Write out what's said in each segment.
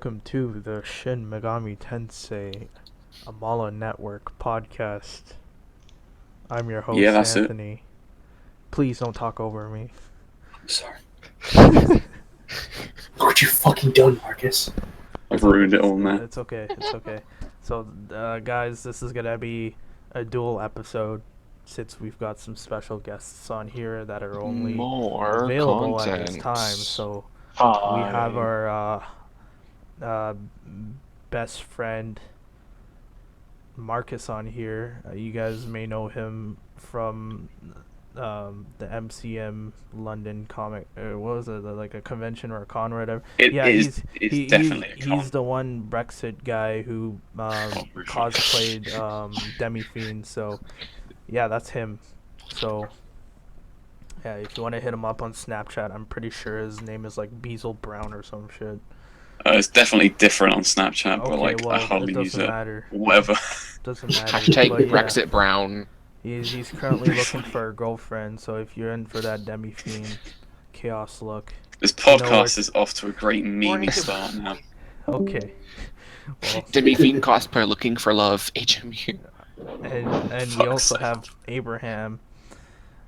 welcome to the Shin Megami Tensei Amala Network podcast. I'm your Yeah, host, that's it. Anthony. Please don't talk over me. I'm sorry. Look what you fucking done, Marcus. I've ruined it all, man. It's okay. It's okay. So, guys, this is gonna be a dual episode since we've got some special guests on here that are only More available at content. this time. So Hi. we have our best friend Marcus on here. You guys may know him from the MCM London comic. What was it? Like a convention or a con or whatever. It's definitely a con. He's the one Brexit guy who cosplayed Demi Fiend. So yeah, that's him. So yeah, if you want to hit him up on Snapchat, I'm pretty sure his name is like Beazle Brown or some shit. It's definitely different on Snapchat, but Okay, well, I hardly it use doesn't it. matter. Whatever. Doesn't matter. Hashtag but yeah. Brexit Brown. He's currently looking for a girlfriend, so if you're in for that Demi Fiend chaos look, This You know podcast what? is off to a great memey start now. okay. Well, Demi Fiend cosplayer looking for love. HMU. and we Fuck's also sake. have Abraham.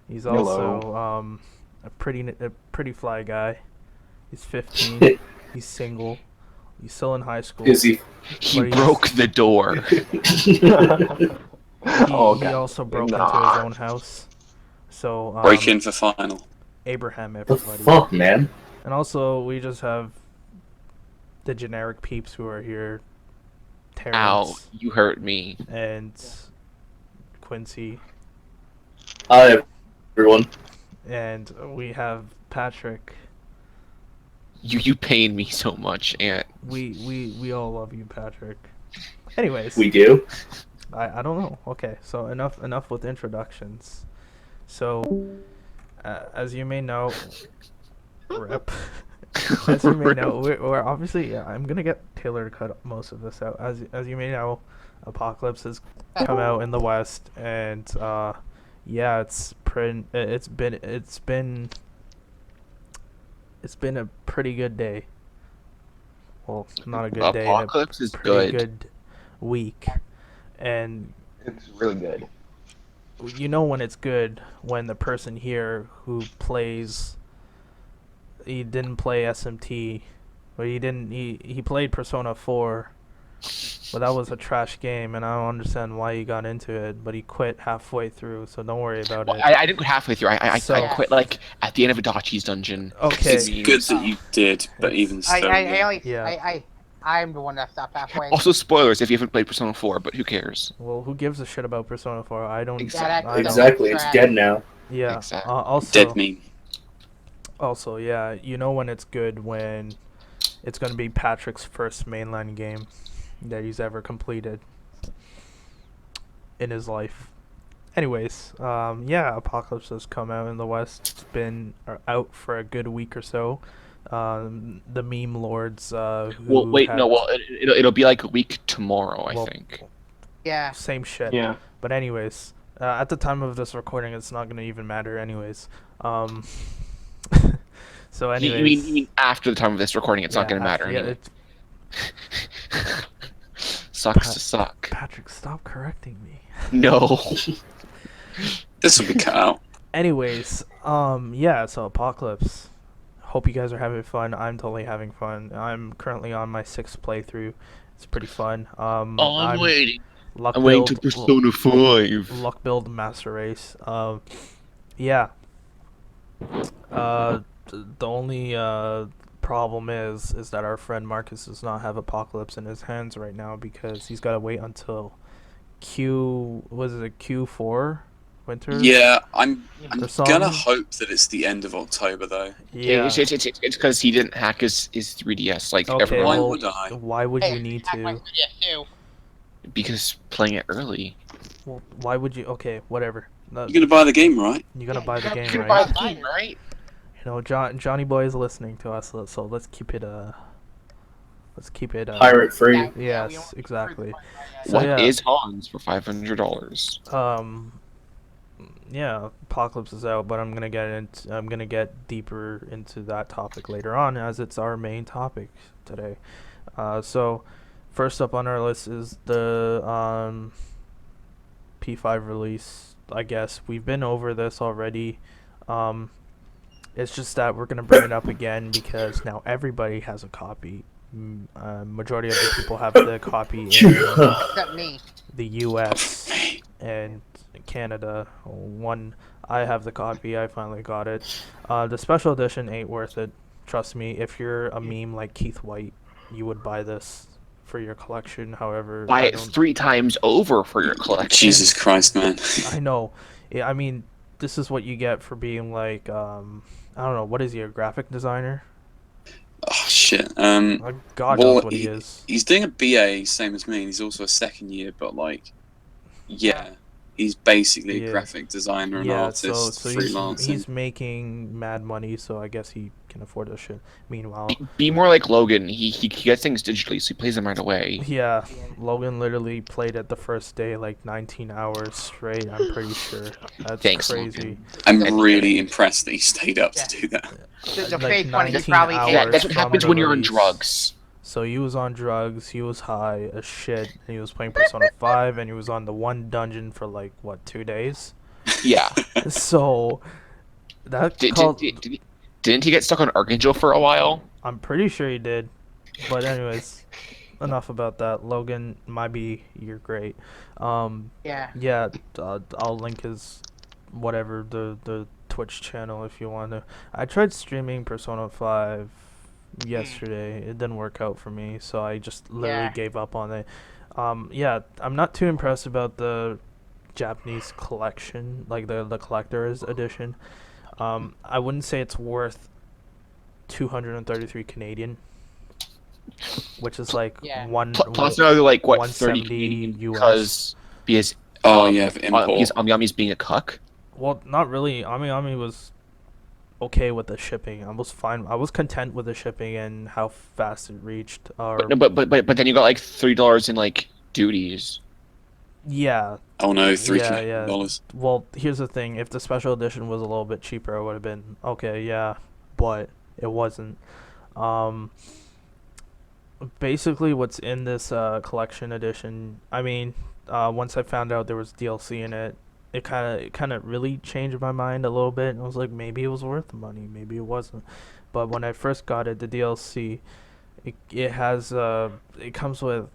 He's Hello. also a pretty fly guy. He's 15. He's single. He's still in high school. Is he? He But he's- broke the door. He also broke into his own house. So Break in for final. Abraham, The everybody. fuck, man? And also, we just have the generic peeps who are here. Terrence Ow, you hurt me. and Quincy. Hi, everyone. And we have Patrick. You pain me so much, and We all love you, Patrick. Anyways, We do? I don't know. Okay, so enough with introductions. So, as you may know, rip. As you may know, we're obviously. Yeah, I'm gonna get Taylor to cut most of this out. As you may know, Apocalypse has come out in the West, and yeah, it's been a pretty good day. Well, not a good day. Apocalypse is Pretty good. good week, and It's really good. you know when it's good when the person here who plays, he didn't play SMT, but he played Persona 4, but that was a trash game, and I don't understand why he got into it, but he quit halfway through, so don't worry about Well, it. I didn't go halfway through. I So- quit like at the end of Adachi's dungeon. Okay. It's good that you did, but even still. Yeah. I'm the one that stopped halfway. Also, spoilers if you haven't played Persona 4, but who cares? Well, who gives a shit about Persona 4? I don't. Exactly. I don't. Exactly. It's dead now. Yeah. Exactly. Also, Dead meme. Also, yeah, you know when it's good when it's going to be Patrick's first mainline game that he's ever completed in his life. Anyways, yeah, Apocalypse has come out in the West. It's been out for a good week or so. The meme lords. Well, Who wait, had- no. Well, it'll be like a week tomorrow, I Well, think. Yeah. Same shit. Yeah. But anyways, at the time of this recording, it's not gonna even matter anyways. So You anyways. mean after the time of this recording, it's not yeah, going to matter yeah, anyway. it's- Sucks to suck. Patrick, stop correcting me. No. This will be cut out. Anyways, yeah, so Apocalypse. Hope you guys are having fun. I'm totally having fun. I'm currently on my 6th playthrough. It's pretty fun. I'm waiting. Luck I'm waiting to build, Persona 5. Luck build master race. Yeah. The only problem is that our friend Marcus does not have Apocalypse in his hands right now because he's got to wait until Q4 winter. Yeah, I'm For some- gonna hope that it's the end of October though. Yeah. It's because he didn't hack his 3DS like Okay, everyone. Why well, would I? why would Hey, you need hack my to? 3DS too. Because playing it early. Well, why would you? Okay, whatever. You're gonna buy the game, right? You're gonna buy the you game, gotta right? buy the game, right? You know, Johnny Boy is listening to us, so let's keep it Pirate free. Yeah, we Yes, don't- exactly. So, What is yeah. Hans for $500? Yeah, Apocalypse is out, but I'm gonna get deeper into that topic later on, as it's our main topic today. So first up on our list is the P5 release. I guess we've been over this already. It's just that we're gonna bring it up again because now everybody has a copy. Majority of the people have the copy in Except me. the U.S. and Canada. I have the copy. I finally got it. The special edition ain't worth it. Trust me. If you're a meme like Keith White, you would buy this for your collection. However, Buy I it don't. 3 times over for your collection. Jesus Christ, man. I know. Yeah, I mean, this is what you get for being like I don't know. What is he? A graphic designer? Oh shit. God Well, knows what he is. he's doing a BA, same as me. And he's also a second year, but like, yeah, he's basically Yeah. a graphic designer and Yeah, artist, so freelancing. he's making mad money, so I guess he can afford this shit. Meanwhile, Be more like Logan. He gets things digitally, so he plays them right away. yeah, Logan literally played it the first day like 19 hours straight. I'm pretty sure. That's Thanks, crazy. Logan. I'm And- really impressed that he stayed up Yeah. to do that. The Like fake one, he's 19 probably hours. Yeah, that's what from happens the when you're on release. drugs. So he was on drugs, he was high as shit, and he was playing Persona 5, and he was on the one dungeon for like, what, 2 days? Yeah. So, that Didn't he get stuck on Archangel for a while? I'm pretty sure he did. But anyways, enough about that. Logan, you're great. Yeah. Yeah, I'll link his, whatever, the Twitch channel if you want to. I tried streaming Persona 5 yesterday. It didn't work out for me, so I just literally Yeah. gave up on it. Yeah, I'm not too impressed about the Japanese collection, like the collector's edition. I wouldn't say it's worth 233 Canadian, which is like Yeah. Plus another like what 30 170 Canadian US. because Oh yeah, for import. because Amyami's being a cuck. Well, not really. Ami was okay with the shipping. I was fine. I was content with the shipping and how fast it reached. Or But then you got like $3 in like duties. yeah, Oh no, $3 Yeah, Canadian yeah. dollars. well, here's the thing. If the special edition was a little bit cheaper, it would have been okay, yeah, but it wasn't. Um, basically, what's in this collection edition, I mean, once I found out there was DLC in it, it kind of really changed my mind a little bit. And I was like, maybe it was worth the money, maybe it wasn't. But when I first got it, the DLC, it comes with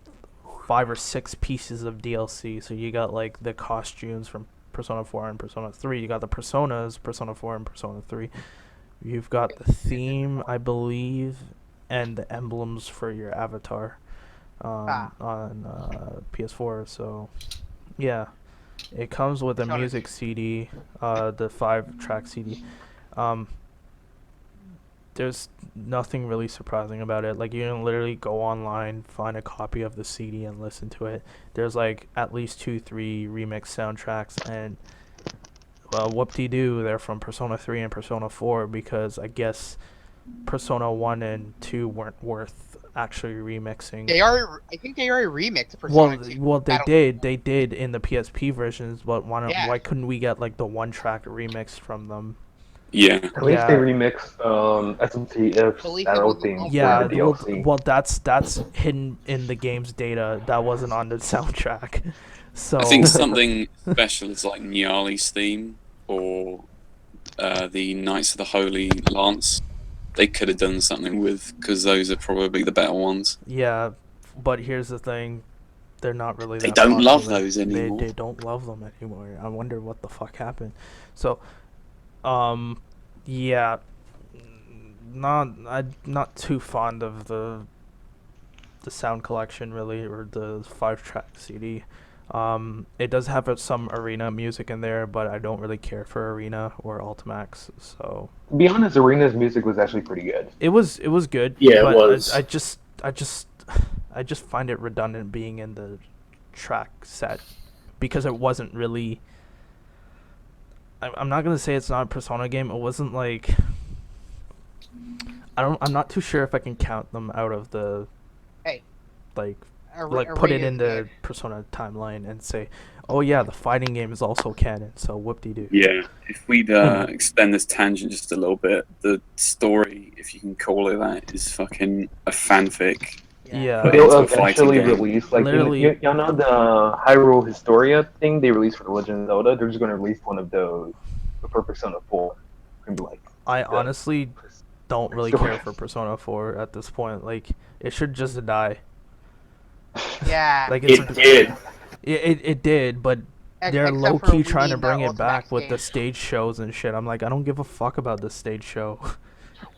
5 or 6 pieces of DLC. So you got like the costumes from Persona 4 and Persona 3. You got the personas, Persona 4 and Persona 3. You've got the theme, I believe, and the emblems for your avatar on PS4. So, yeah, it comes with a Got it. music CD, the 5-track CD. There's nothing really surprising about it. Like, you can literally go online, find a copy of the CD, and listen to it. There's like at least 2-3 remix soundtracks, and well, whoop-de-doo, they're from Persona 3 and Persona 4 because I guess Persona 1 and 2 weren't worth actually remixing. I think they already remixed Persona 2. Well, they Battle- did in the PSP versions, but Yeah. why couldn't we get like the 1-track remix from them? Yeah. At least Yeah. they remixed SMTF's At least Arrow it was theme also- Yeah, for the DLC. well, that's hidden in the game's data. That wasn't on the soundtrack. So I think something special is like Nyali's theme or the Knights of the Holy Lance. They could have done something with, because those are probably the better ones. yeah, but here's the thing. They're not really They that don't love popular. those anymore. They don't love them anymore. I wonder what the fuck happened. So, yeah, I'm not too fond of the sound collection really, or the 5-track CD. It does have some arena music in there, but I don't really care for arena or Ultimax. So To be honest, Arena's music was actually pretty good. it was good. Yeah, it but was. I just find it redundant being in the track set because it wasn't really. I'm not gonna say it's not a Persona game. It wasn't like. I'm not too sure if I can count them out of the. Hey. Like put it in the Arena's Persona timeline and say, oh yeah, the fighting game is also canon. So whoop-de-doo. Yeah, if we'd extend this tangent just a little bit, the story, if you can call it that, is fucking a fanfic Yeah. But they'll Into a fighting eventually game. release, like, Literally- y'all know the Hyrule Historia thing they released for The Legend of Zelda? They're just going to release one of those for Persona 4. And be like, I the honestly don't really story. care for Persona 4 at this point. Like, it should just die. Yeah. Like, it's It did. it did, but they're Except low for key we trying to need bring that it back Ultimax with the game. stage shows and shit. I'm like, I don't give a fuck about the stage show.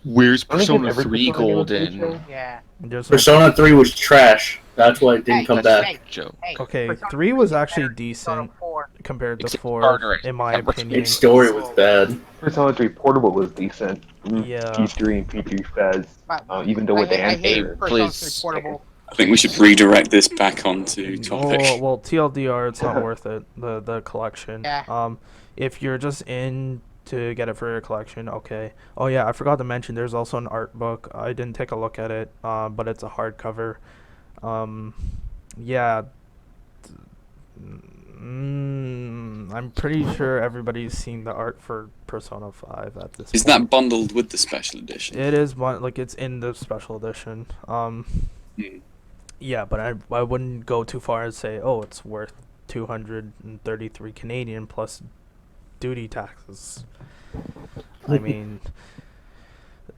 Where's I don't think Persona every 3 Persona game was stage Golden? show. Yeah. There's no Persona 3 was trash. That's why it didn't Hey, come That's back. Hey, Joe. hey, Okay, Persona 3 was is actually better than Persona decent 4. compared to Except 4, harder, in my except for opinion. Its story was bad. Persona 3 Portable was decent. Yeah. P3 and P3 Fez, But even though with the I hate answer. Persona 3 please. Portable. I think we should redirect this back onto topic. Well, TLDR, it's not worth it. The collection. Yeah. If you're just in to get it for your collection, okay. Oh yeah, I forgot to mention. There's also an art book. I didn't take a look at it, but it's a hardcover. Yeah. I'm pretty sure everybody's seen the art for Persona 5 at this Is point. that bundled with the special edition? It is one, like, it's in the special edition. Hmm. Yeah, but I wouldn't go too far and say, oh, it's worth 233 Canadian plus duty taxes. I mean,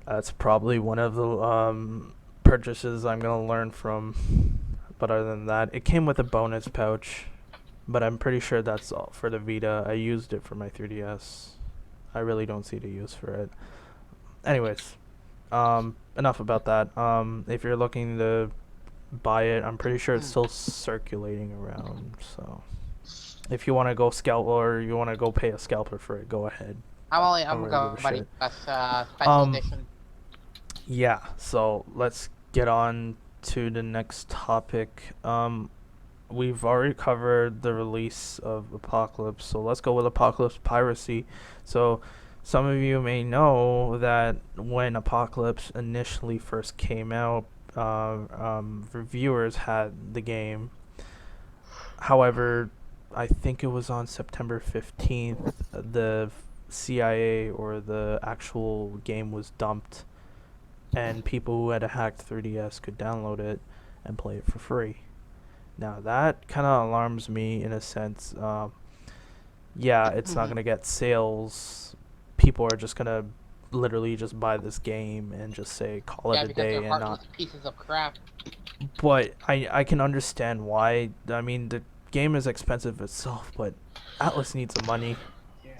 that's probably one of the purchases I'm gonna learn from. But other than that, it came with a bonus pouch. But I'm pretty sure that's all for the Vita. I used it for my 3DS. I really don't see the use for it. Anyways, enough about that. If you're looking to buy it, I'm pretty sure it's still circulating around. So, if you want to go scalp or you want to go pay a scalper for it, go ahead. I'm really going give a buddy. shit. That's special edition. Yeah. So let's get on to the next topic. We've already covered the release of Apocalypse, so let's go with Apocalypse Piracy. So, some of you may know that when Apocalypse initially first came out, reviewers had the game. However, I think it was on September 15th, the CIA or the actual game was dumped, and people who had a hacked 3DS could download it and play it for free. Now that kind of alarms me in a sense. Yeah, it's not gonna get sales. People are just gonna literally just buy this game and just say call Yeah, it a because day they're and heartless not. pieces of crap. But I can understand why. I mean, the game is expensive itself, but Atlas needs the money.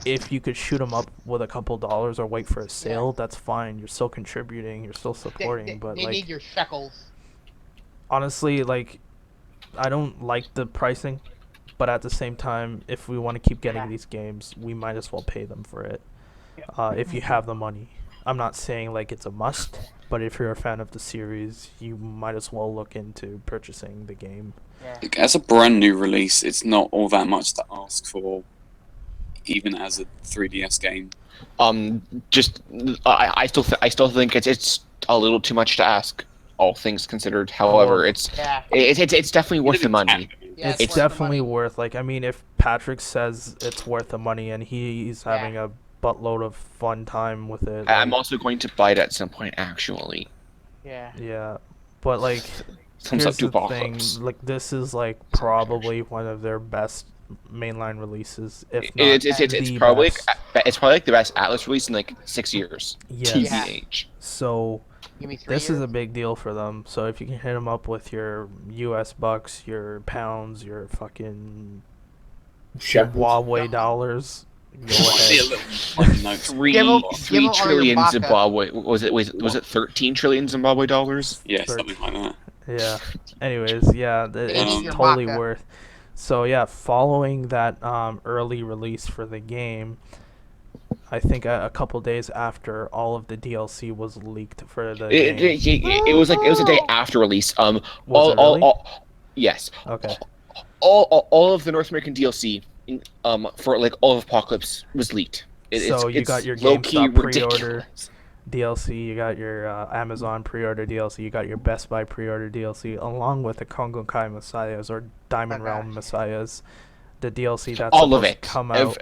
If you could shoot them up with a couple dollars or wait for a sale, that's fine. You're still contributing. You're still supporting. But They like, need your shekels. honestly, like, I don't like the pricing, but at the same time, if we want to keep getting Yeah. these games, we might as well pay them for it. If you have the money. I'm not saying like it's a must, but if you're a fan of the series, you might as well look into purchasing the game. Yeah. Like, as a brand new release, it's not all that much to ask for, even as a 3DS game. Just I still think it's a little too much to ask, all things considered. However, it's Yeah. it's definitely worth the money. Yeah, It's worth the definitely money. worth, like, I mean, if Patrick says it's worth the money and he's Yeah. having a buttload of fun time with it. I'm like, also going to buy it at some point, actually. Yeah. yeah, but like, Thumbs here's up to the thing, Apocalypse. like, this is like probably one of their best mainline releases, if not It's the probably best. it's probably like the best Atlas release in like 6 years. Yes. Yeah. TBH. So Give me 3 this years. is a big deal for them. So if you can hit them up with your US bucks, your pounds, your fucking Shekels. Huawei dollars, go See a ahead. little funny note. Three Give 'em all your trillion baka. Zimbabwe was it 13 trillion Zimbabwe dollars? Yeah, something like that. Yeah. Anyways, yeah, They it's need your totally baka. worth. So yeah, following that early release for the game, I think a couple days after all of the DLC was leaked for the game. It was a day after release. Was it really? Yes. Okay. All of the North American DLC for like all of Apocalypse was leaked. So you got your low-key GameStop pre-order ridiculous. DLC, you got your Amazon pre-order DLC, you got your Best Buy pre-order DLC, along with the Kongo Kai Messiahs or Diamond Oh, Realm gosh. Messiahs, the DLC that's All of supposed it. to come out.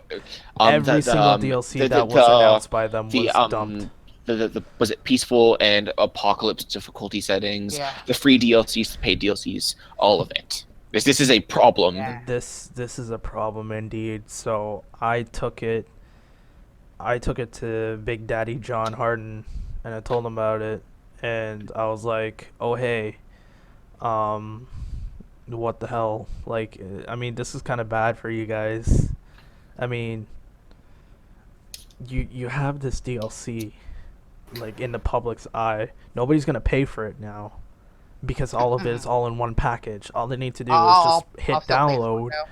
Every Every single DLC that was announced by them was dumped. the was it peaceful and apocalypse difficulty settings, Yeah. the free DLCs, the paid DLCs, all of it. This is a problem. Yeah. This is a problem indeed. So I took it to Big Daddy John Harden, and I told him about it, and I was like, "Oh hey, what the hell? Like, I mean, this is kind of bad for you guys. I mean, you have this DLC, like in the public's eye. Nobody's gonna pay for it now, because all of it is all in one package. All they need to do is just hit I'll still pay for it, download, though.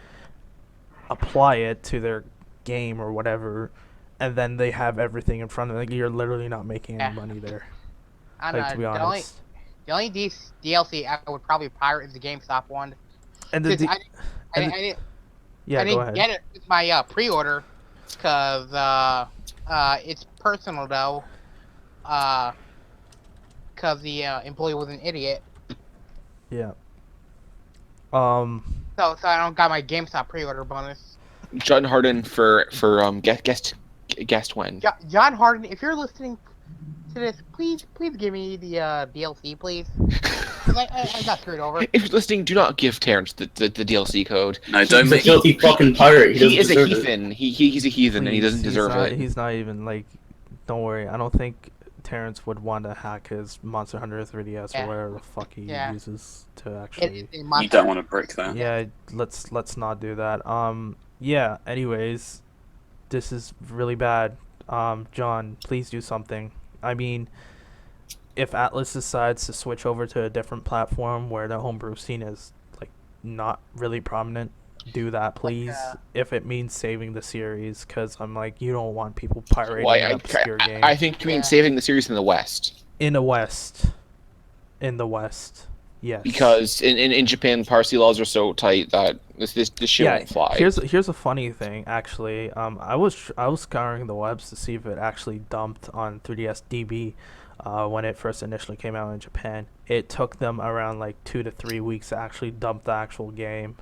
apply it to their game or whatever, and then they have everything in front of them. Like, you're literally not making any Yeah. money there. I don't Like, know, to be the only, honest. the only DLC I would probably pirate is the GameStop one. And the 'Cause D- I and didn't yeah, I go didn't ahead. get it with my pre-order because it's personal though. Because the employee was an idiot. Yeah. So I don't got my GameStop pre-order bonus. John Harden for guest when. John Harden, if you're listening to this, please give me the DLC, please. 'Cause I got screwed over. If you're listening, do not give Terrence the DLC code. No, don't He's a make filthy fucking pirate. He doesn't He is a deserve it. heathen. He's a heathen, and he doesn't deserve it. He's not even like. Don't worry. I don't think Terrence would want to hack his Monster Hunter 3DS Yeah. or whatever the fuck he Yeah. uses to actually. you don't want to brick that. Yeah, let's not do that. Yeah. Anyways, this is really bad. John, please do something. I mean, if Atlas decides to switch over to a different platform where the homebrew scene is like not really prominent, do that, please. If it means saving the series, because I'm like, you don't want people pirating Well, an obscure game. I think you mean Yeah. saving the series in the West. In the West. Yes. Because in Japan, piracy laws are so tight that this shit Yeah, won't fly. here's a funny thing actually. I was scouring the webs to see if it actually dumped on 3DS DB when it first initially came out in Japan. It took them around like 2 to 3 weeks to actually dump the actual game.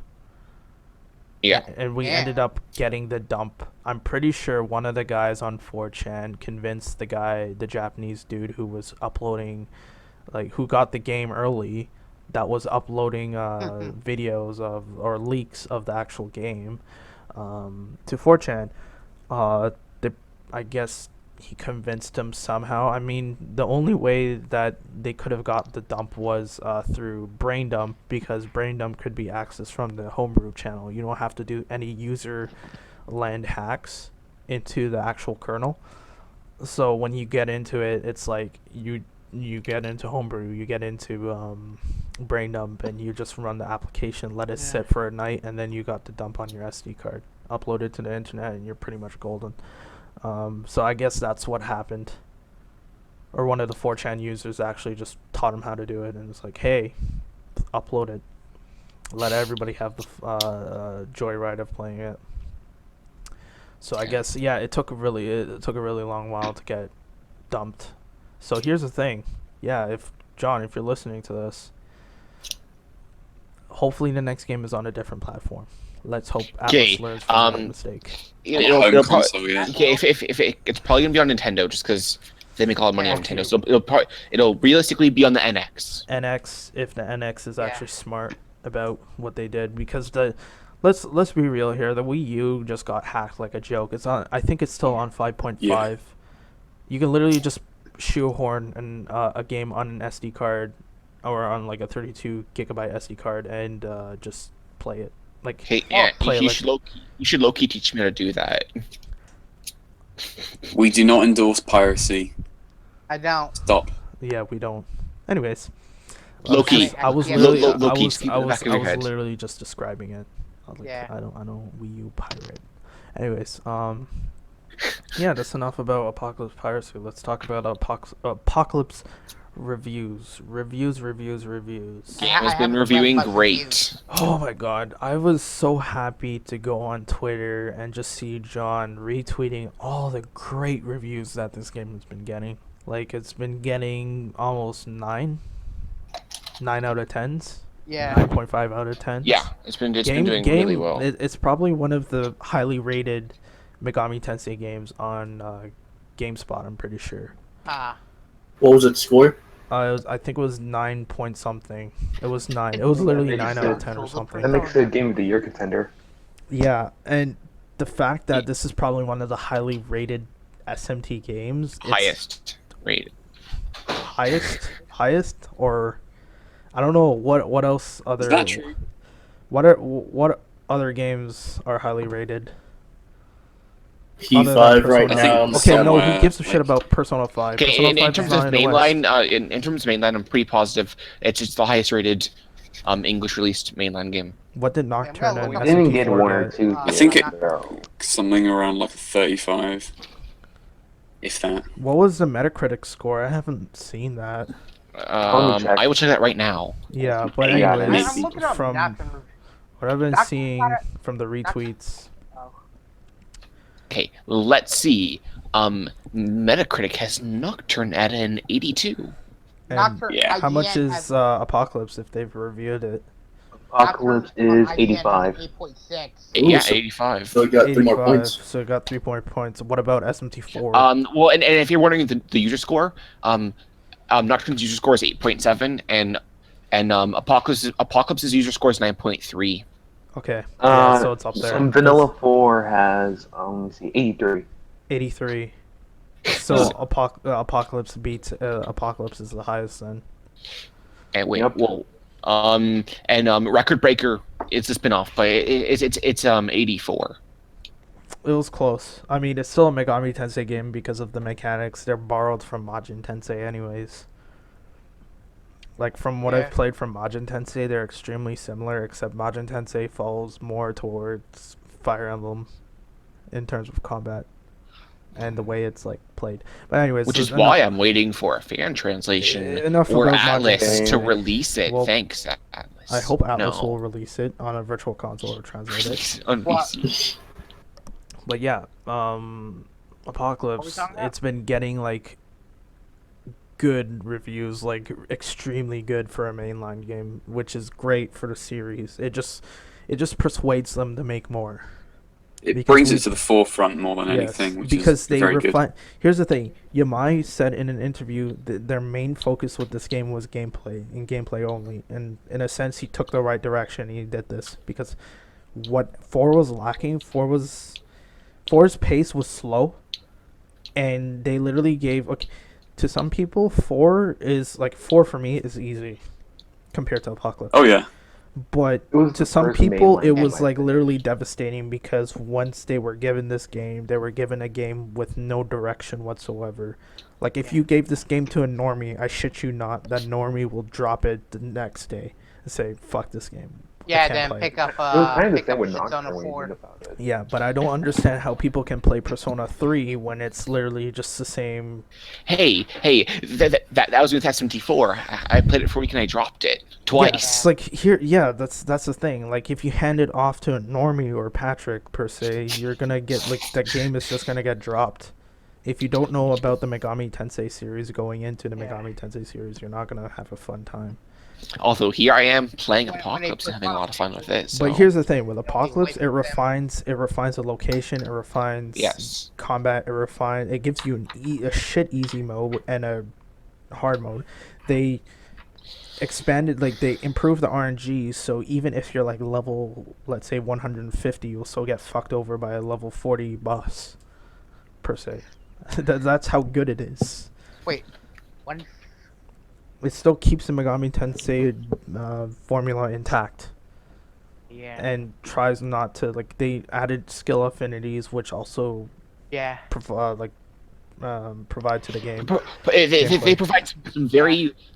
Yeah. And we Yeah. ended up getting the dump. I'm pretty sure one of the guys on 4chan convinced the Japanese dude who was uploading, like, who got the game early, that was uploading videos of or leaks of the actual game to 4chan. I guess he convinced him somehow. I mean, the only way that they could have got the dump was through Brain Dump, because Brain Dump could be accessed from the homebrew channel. You don't have to do any user land hacks into the actual kernel. So when you get into it, it's like you get into homebrew, you get into Brain Dump, and you just run the application, let it sit for a night, and then you got the dump on your SD card, upload it to the internet, and you're pretty much golden. So I guess that's what happened. Or one of the 4chan users actually just taught him how to do it, and it's like, hey, upload it. Let everybody have the joyride of playing it. So I guess, yeah, it took a really long while to get dumped. So here's the thing. Yeah, if you're listening to this, hopefully the next game is on a different platform. Let's hope Atlas learns from that mistake. It'll console, yeah. Okay, if it's probably gonna be on Nintendo, just because they make a lot of money on Nintendo. So it'll realistically be on the NX. NX, if the NX is actually smart about what they did, because let's be real here, the Wii U just got hacked like a joke. It's on. I think it's still on 5.5. Yeah. You can literally just shoehorn a game on an SD card or on like a 32 gigabyte SD card and just play it. Like, Hey, yeah, play you like- should low-key teach me how to do that. We do not endorse piracy. I don't. Stop. Yeah, we don't. Anyways, Low-key. I was Yeah, literally, low-key, just keep it in the back of your head. literally just describing it. I was like, Yeah. I don't Wii U pirate. Anyways, yeah, that's enough about Apocalypse Piracy. Let's talk about Apocalypse reviews. Reviews. Yeah, Has I been haven't reviewing read much great. reviews. Oh my god, I was so happy to go on Twitter and just see John retweeting all the great reviews that this game has been getting. Like, it's been getting almost 9 out of 10s. Yeah. 9.5 out of 10. Yeah, it's been doing really well. It's probably one of the highly rated Megami Tensei games on GameSpot, I'm pretty sure. Ah. What was its score? I think it was 9 point something. It was 9. It was literally That 9 makes out of it- 10 or something. That makes it a Game of the Year contender. Yeah, and the fact that this is probably one of the highly rated SMT games, it's Highest rated. highest, or I don't know what else other Is that true? what other games are highly rated? Other than P5 right Persona. now. I think Okay, no, somewhere, who gives a like- shit about Persona 5? Okay, Persona in 5 terms is of not in the West. mainline, in terms of mainline, I'm pretty positive it's the highest rated English released mainline game. What did Nocturne Yeah, and we I didn't get SMT4 one or get? two. I think here, it- so- Something around like 35, if that. What was the Metacritic score? I haven't seen that. check. I will check that right now. Yeah, but Yeah, anyways, I'm looking up from Nocturne. what I've been Nocturne seeing got from the retweets, Oh. Okay, let's see. Metacritic has Nocturne at an 82. and Nocturne, Yeah. how much IGN is has- Apocalypse if they've reviewed it? Apocalypse Nocturne is on IGN has 85. 8.6. Ooh, Yeah, so- 85. So it got 3 more 85, points. so it got 3 points. What about SMT4? Well, and if you're wondering the user score, Nocturne's user score is 8.7, and Apocalypse's user score is 9.3. Okay, yeah, so Uh, it's up there. Vanilla 4 has, let me see, 83. 83. So Apocalypse beats Apocalypse is the highest then. And wait, Yep. well, Record Breaker is the spin-off, but it's 84. It was close. I mean, it's still a Megami Tensei game because of the mechanics. They're borrowed from Majin Tensei anyways. Like, from what Yeah. I've played from Majin Tensei, they're extremely similar, except Majin Tensei falls more towards Fire Emblem in terms of combat and the way it's, like, played. But anyways... Which so is enough- why I'm waiting for a fan translation Enough or about Majin Atlas Tensei. to release it. Well, Thanks, Atlas. I hope Atlas No. will release it on a virtual console or translate it. On What? PC. But yeah, What we Apocalypse, talking about? it's been getting like good reviews, like extremely good for a mainline game, which is great for the series. It just persuades them to make more. It Because brings we- it to the forefront more than anything, which because is they very good. refine. Here's the thing: Yamai said in an interview that their main focus with this game was gameplay and gameplay only. And in a sense, he took the right direction. He did this because what 4 was lacking, 4's pace was slow, and they literally gave to some people 4 is like 4 for me is easy compared to Apocalypse. Oh yeah, But It was to the some first people, mainline it game, was I like think. literally devastating because once they were given this game, they were given a game with no direction whatsoever. Like, if you gave this game to a normie, I shit you not, that normie will drop it the next day and say, fuck this game. I Yeah, can't then play pick it." up It was kind of the pick same up with Persona Nocturne when you 4. think about it. Yeah, but I don't understand how people can play Persona 3 when it's literally just the same. Hey, that was with SMT4. I played it for a week and I dropped it Yeah, twice. it's like here, yeah, that's the thing. Like, if you hand it off to a normie or Patrick per se, you're gonna get like that game is just gonna get dropped. If you don't know about the Megami Tensei series going into the Megami Tensei series, you're not gonna have a fun time. Although here I am playing When they Apocalypse and put having a lot of fun with it. But so- here's the thing with you Apocalypse, wait it for them. refines the location, it refines Yes. combat, it gives you a shit easy mode and a hard mode. They expanded, like, they improved the RNG, so even if you're like level, let's say 150, you'll still get fucked over by a level 40 boss per se. That's how good it is. Wait, one. It still keeps the Megami Tensei formula intact Yeah. and tries not to, like, they added skill affinities which also Yeah. provide to the game. But they Gameplay. provide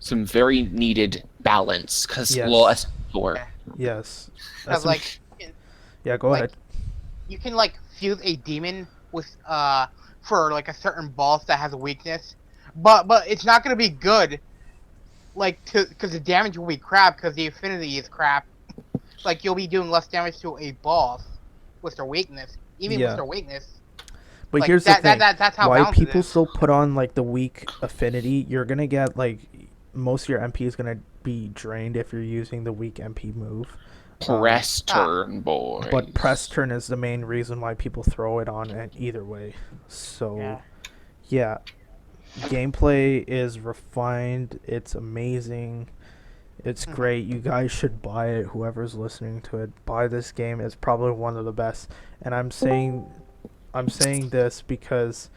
some very needed balance because Yes. well SMT4. Yeah. Yes. Cause like, Yeah, go like- ahead. you can like fuse a demon with for like a certain boss that has a weakness, but it's not gonna be good. Like, because the damage will be crap because the affinity is crap. Like, you'll be doing less damage to a boss with their weakness, even Yeah. with their weakness. But Like, here's that, the thing. that's how Why balanced it people is. still put on like the weak affinity, you're gonna get like most of your MP is gonna be drained if you're using the weak MP move. Press turn, boys. But press turn is the main reason why people throw it on either way. So Yeah. yeah. gameplay is refined. It's amazing. It's great. You guys should buy it. Whoever's listening to it, buy this game. It's probably one of the best. And I'm saying this because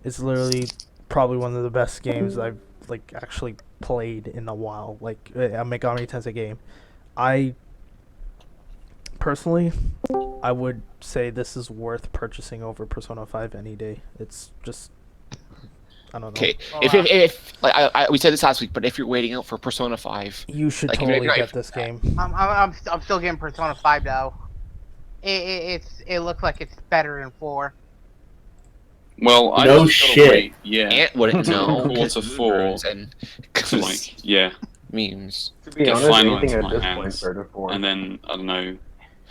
it's literally probably one of the best games I've like actually played in a while. Like a Megami Tensei game. I personally, I would say this is worth purchasing over Persona 5 any day. It's just, I don't know. Okay, if like we said this last week, but if you're waiting out for Persona 5, You should like, totally if- get this game. I'm still getting Persona 5 though. It looks like it's better than 4. Well, I No just gotta shit. wait, yeah. and what it no Quarter 4 rumors and to like, yeah, memes. To be Get honest, final anything into at my this point hands. is better for. and then I don't know.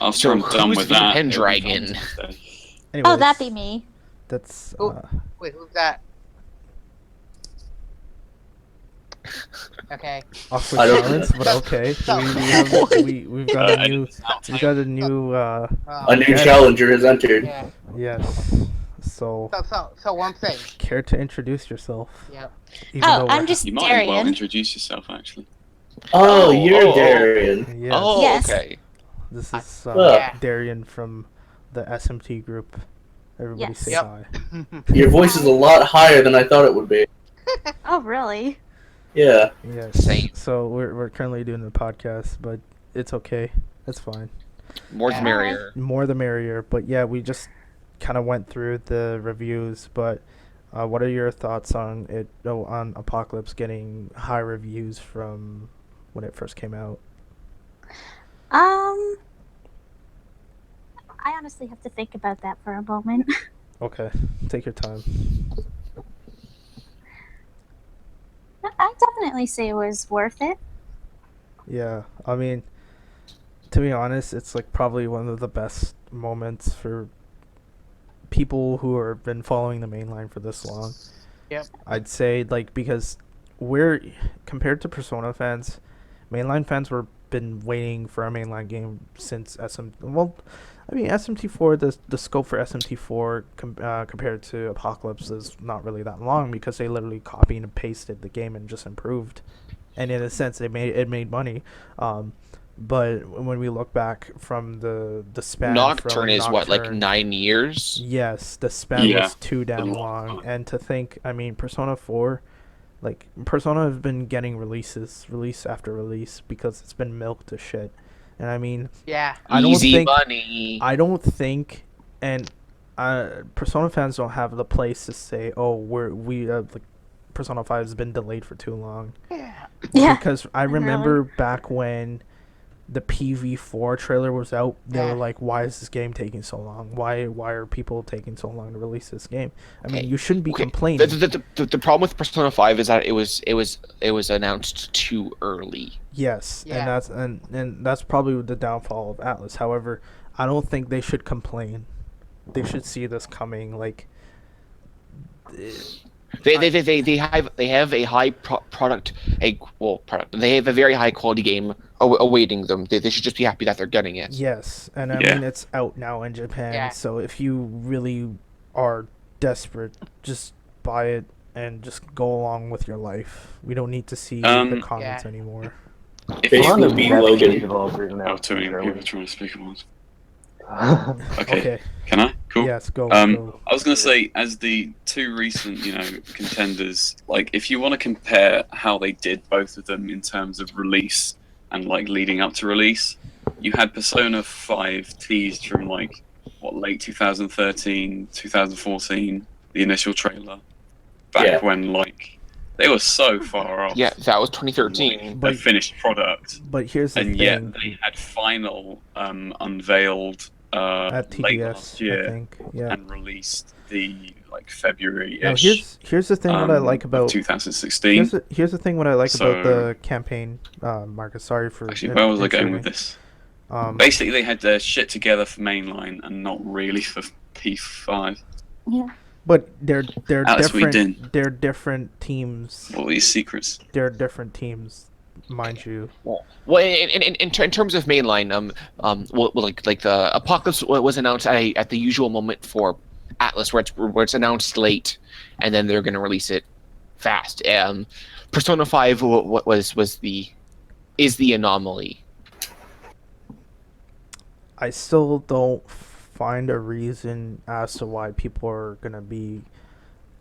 After So I'm done who's with the that, Pendragon? it'll be Valentine's Day. Anyways, Oh, that'd be me. That's Oh. Wait, who's that? Okay. awkward I don't silence, but okay. We've got a new we got a new A new challenger has entered. Yeah. yes. So So one thing. care to introduce yourself? Yeah. Even Oh, though I'm we're- just You might as well Darian. introduce yourself, actually. Oh, you're oh. Darian. Yes. Oh, Yes. okay. This is Yeah. Darian from the SMT group. Everybody Yes. say Yep. hi. Your voice is a lot higher than I thought it would be. Oh, really? Yeah. Yes. Same. So we're currently doing the podcast, but it's okay. It's fine. More the Yeah. merrier. More the merrier. But yeah, we just kind of went through the reviews. But what are your thoughts on it? Oh, on Apocalypse getting high reviews from when it first came out? I honestly have to think about that for a moment. Okay, take your time. I definitely say it was worth it. Yeah, I mean, to be honest, it's like probably one of the best moments for people who have been following the main line for this long. Yep. I'd say like because we're compared to Persona fans, mainline fans were been waiting for a mainline game since SMT4 the scope for SMT4 compared to Apocalypse is not really that long because they literally copied and pasted the game and just improved, and in a sense it made money. But when we look back from the span, Nocturne from is what, like Nocturne- 9 years? Yes, the span Yeah. was too damn long, and to think, I mean, Persona 4, like Persona has been getting release after release because it's been milked to shit, and I mean, Yeah. I don't Easy think money. and Persona fans don't have the place to say, oh, like Persona 5 has been delayed for too long. Yeah. Yeah. Because I remember back when the PV4 trailer was out, they were like, why is this game taking so long? Why are people taking so long to release this game? I mean, Okay, you shouldn't be okay, complaining. The problem with Persona 5 is that it was announced too early. Yes, Yeah. and that's probably the downfall of Atlas. However, I don't think they should complain. They should see this coming. Like, They have a high product. They have a very high quality game awaiting them. They should just be happy that they're getting it. yes, and I Yeah. mean it's out now in Japan. Yeah. So if you really are desperate, just buy it and just go along with your life. We don't need to see the comments Yeah. anymore. If Basically, We're on the beat Japanese Logan. developers now. Oh, too many are people we? trying to speak at once. Okay. Okay. Can I? Cool. Yes, go. I was gonna say, as the two recent, contenders, like if you want to compare how they did both of them in terms of release and like leading up to release, you had Persona 5 teased from like late 2013, 2014, the initial trailer, back Yeah. when like they were so far off. Yeah, that was 2013. The finished product, But here's the and thing. yet they had final unveiled At late TBS, last year I think. Yeah. and released the like February-ish. Now here's the thing what I like of about 2016. here's the thing what I like about So- the campaign, Marcus. Sorry for Actually, where was I going intruding. with this? Basically, Basically, they had their shit together for mainline and not really for P5. Yeah. but they're Alex, we different. didn't. They're different teams. All these secrets. They're different teams, mind you. Well, in terms of mainline, like the Apocalypse was announced at the usual moment for Atlas, where it's announced late, and then they're gonna release it fast. Persona 5 is the anomaly. I still don't find a reason as to why people are gonna be.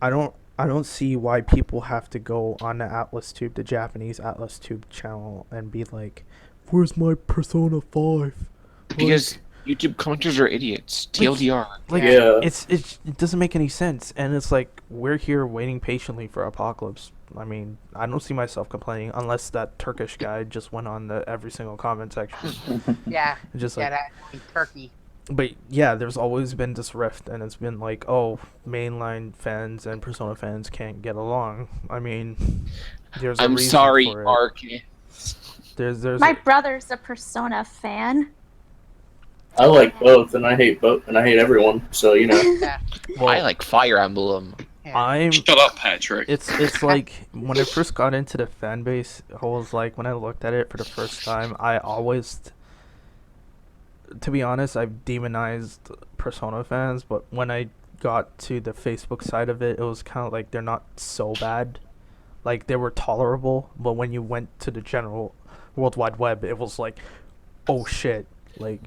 I don't see why people have to go on the Atlas Tube, the Japanese Atlas Tube channel, and be like, "Where's my Persona 5?" Because YouTube commenters are idiots. TLDR. Like, Yeah. it doesn't make any sense, and it's like we're here waiting patiently for Apocalypse. I mean, I don't see myself complaining unless that Turkish guy just went on every single comment section. Yeah. Just Yeah, like, that Turkey. but yeah, there's always been this rift, and it's been like, oh, mainline fans and Persona fans can't get along. I mean, there's a I'm reason sorry, for it. Mark. There's My brother's a Persona fan. I like both, and I hate both, and I hate everyone. So you know. Yeah. well, I like Fire Emblem. Yeah. I'm. Shut up, Patrick. It's like when I first got into the fan base, I was like, when I looked at it for the first time, I always, to be honest, I've demonized Persona fans, but when I got to the Facebook side of it, it was kind of like they're not so bad. Like, they were tolerable, but when you went to the general World Wide Web, it was like, oh shit. Like,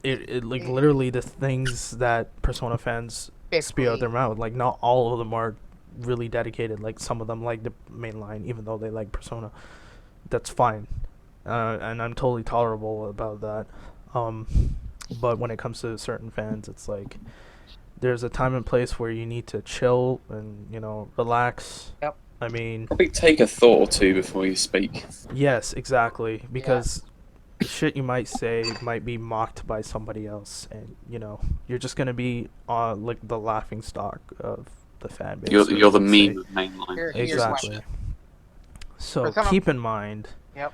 it like literally the things that Persona fans spew out their mouth. Like, not all of them are really dedicated. Like, some of them like the main line, even though they like Persona. That's fine. And I'm totally tolerable about that. But when it comes to certain fans, it's like there's a time and place where you need to chill and, relax. Yep. I mean, Probably take a thought or two before you speak. yes, exactly. Because the shit you might say might be mocked by somebody else, and you're just gonna be like the laughing stock of the fan base. You're the let's say. meme of mainline. Here's Exactly. So For some of- keep in mind. Yep.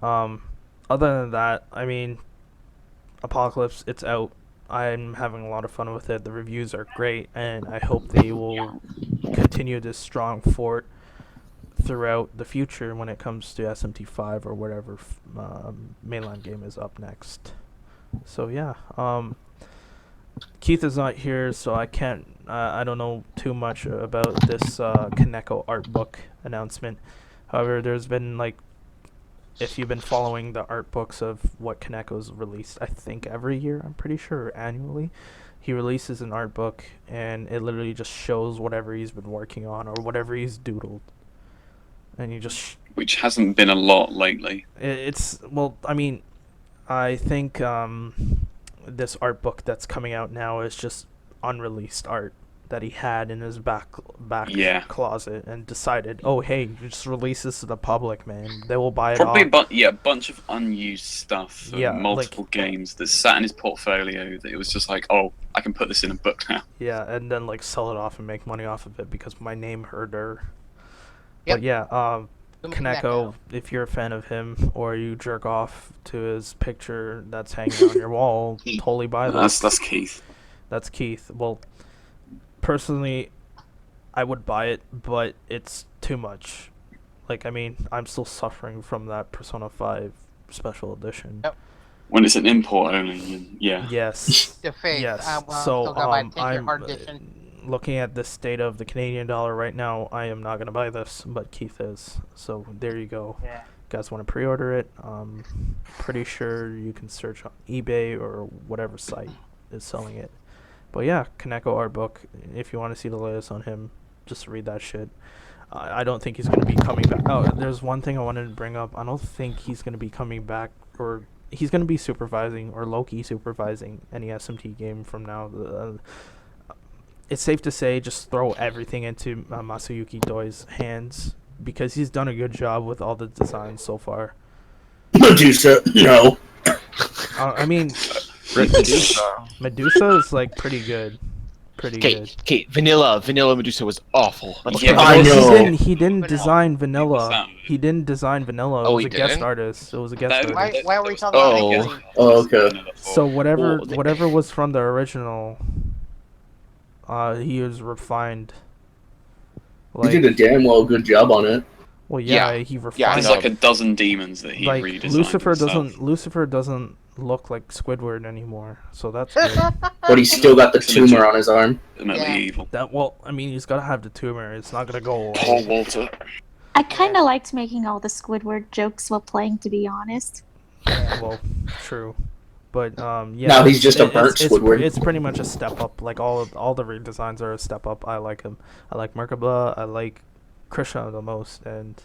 Other than that, I mean, Apocalypse, it's out. I'm having a lot of fun with it. The reviews are great, and I hope they will continue this strong fort throughout the future when it comes to SMT5 or whatever mainline game is up next. So yeah, Keith is not here, so I can't. I don't know too much about this Kaneko art book announcement. However, there's been if you've been following the art books of what Kaneko's released, I think every year, I'm pretty sure annually, he releases an art book, and it literally just shows whatever he's been working on or whatever he's doodled. And you just... Which hasn't been a lot lately. I mean, I think this art book that's coming out now is just unreleased art that he had in his back closet and decided, oh hey, just release this to the public, man. They will buy it Probably off. a bunch of unused stuff for Yeah, multiple games that sat in his portfolio that it was just like, oh, I can put this in a book now. Yeah, and then sell it off and make money off of it because my name heard her. Yep. But yeah, Kaneko. Kaneko, if you're a fan of him or you jerk off to his picture that's hanging on your wall, totally buy that. That's Keith. That's Keith. Well, personally, I would buy it, but it's too much. I mean, I'm still suffering from that Persona 5 special edition. Yep. When it's an import only, yeah. Yes. The face. Yes. Still So gotta buy the 10-year I'm hard edition. looking at the state of the Canadian dollar right now. I am not gonna buy this, but Keith is. So there you go. Yeah. Guys want to pre-order it? Pretty sure you can search on eBay or whatever site is selling it. But yeah, Kaneko art book. If you want to see the latest on him, just read that shit. I don't think he's going to be coming back. Oh, there's one thing I wanted to bring up. I don't think he's going to be coming back, or he's going to be supervising or low-key supervising any SMT game from now. It's safe to say just throw everything into Masayuki Doi's hands because he's done a good job with all the designs so far. Medusa, no. I mean, Medusa is pretty good. Pretty good. Okay, Vanilla Medusa was awful. Yeah, I know. He didn't design Vanilla. He didn't design Vanilla. It Oh, was he a guest didn't? artist. It was a guest No, artist. Why were we talking Oh. about Vanilla? Oh, okay. So whatever Well, whatever was from the original, he was refined. He did a damn well good job on it. Well, yeah, Yeah. he refined. Yeah, I There's know. a dozen demons that he redesigned Lucifer himself. doesn't look like Squidward anymore, so that's good. But he's still got the tumor on his arm. Ultimately Yeah. evil. I mean, he's gotta have the tumor. It's not gonna go Paul away. Walter. I kind of liked making all the Squidward jokes while playing, to be honest. Well, true, but yeah. Now he's just a burnt it's Squidward. It's pretty much a step up. Like all the redesigns are a step up. I like him. I like Merkaba. I like Krishna the most, and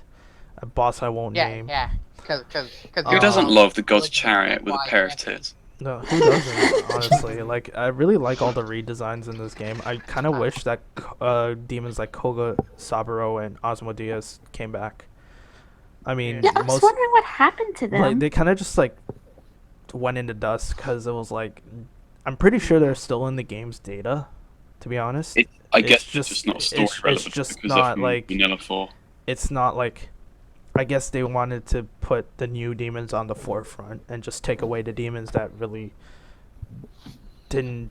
a boss I won't name. Yeah. Because Who doesn't love the God's like, Chariot with a why pair of can't tits? No, who doesn't? Honestly, like I really like all the redesigns in this game. I kind of wish that demons like Koga, Saburo, and Osmodeus came back. I mean, Yeah, I was wondering what happened to them. like they kind of just like went into dust because it was like I'm pretty sure they're still in the game's data. To be honest, I It's guess just- it's just not story it's relevant just because not, of like- Vanilla 4. it's not like. I guess they wanted to put the new demons on the forefront and just take away the demons that really didn't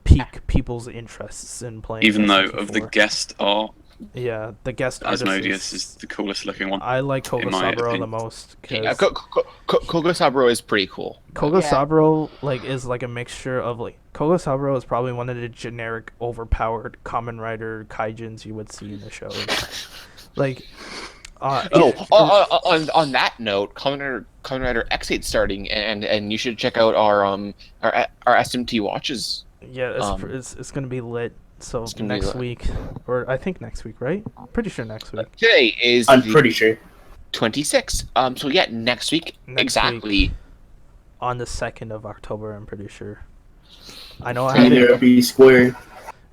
pique people's interests in playing. Even though SMT4. of the guest art, Yeah, the guest artist Asmodeus is the coolest looking one. I like Koga in my Saburo the opinion. most Yeah, because Koga Saburo is pretty cool. Koga Yeah. Saburo like is like a mixture of like Koga Saburo is probably one of the generic overpowered Kamen Rider kaijins you would see in the shows. Like, On that note, Kamen Rider X8 starting, and you should check out our SMT watches. yeah, um, it's gonna be lit. So it's gonna be next lit. week, or I think next week, right? Pretty sure next week. Today is I'm the pretty sure. 26th. So yeah, next week Next exactly. On the 2nd of October, I'm pretty sure. I know I Be haven't. there, be square.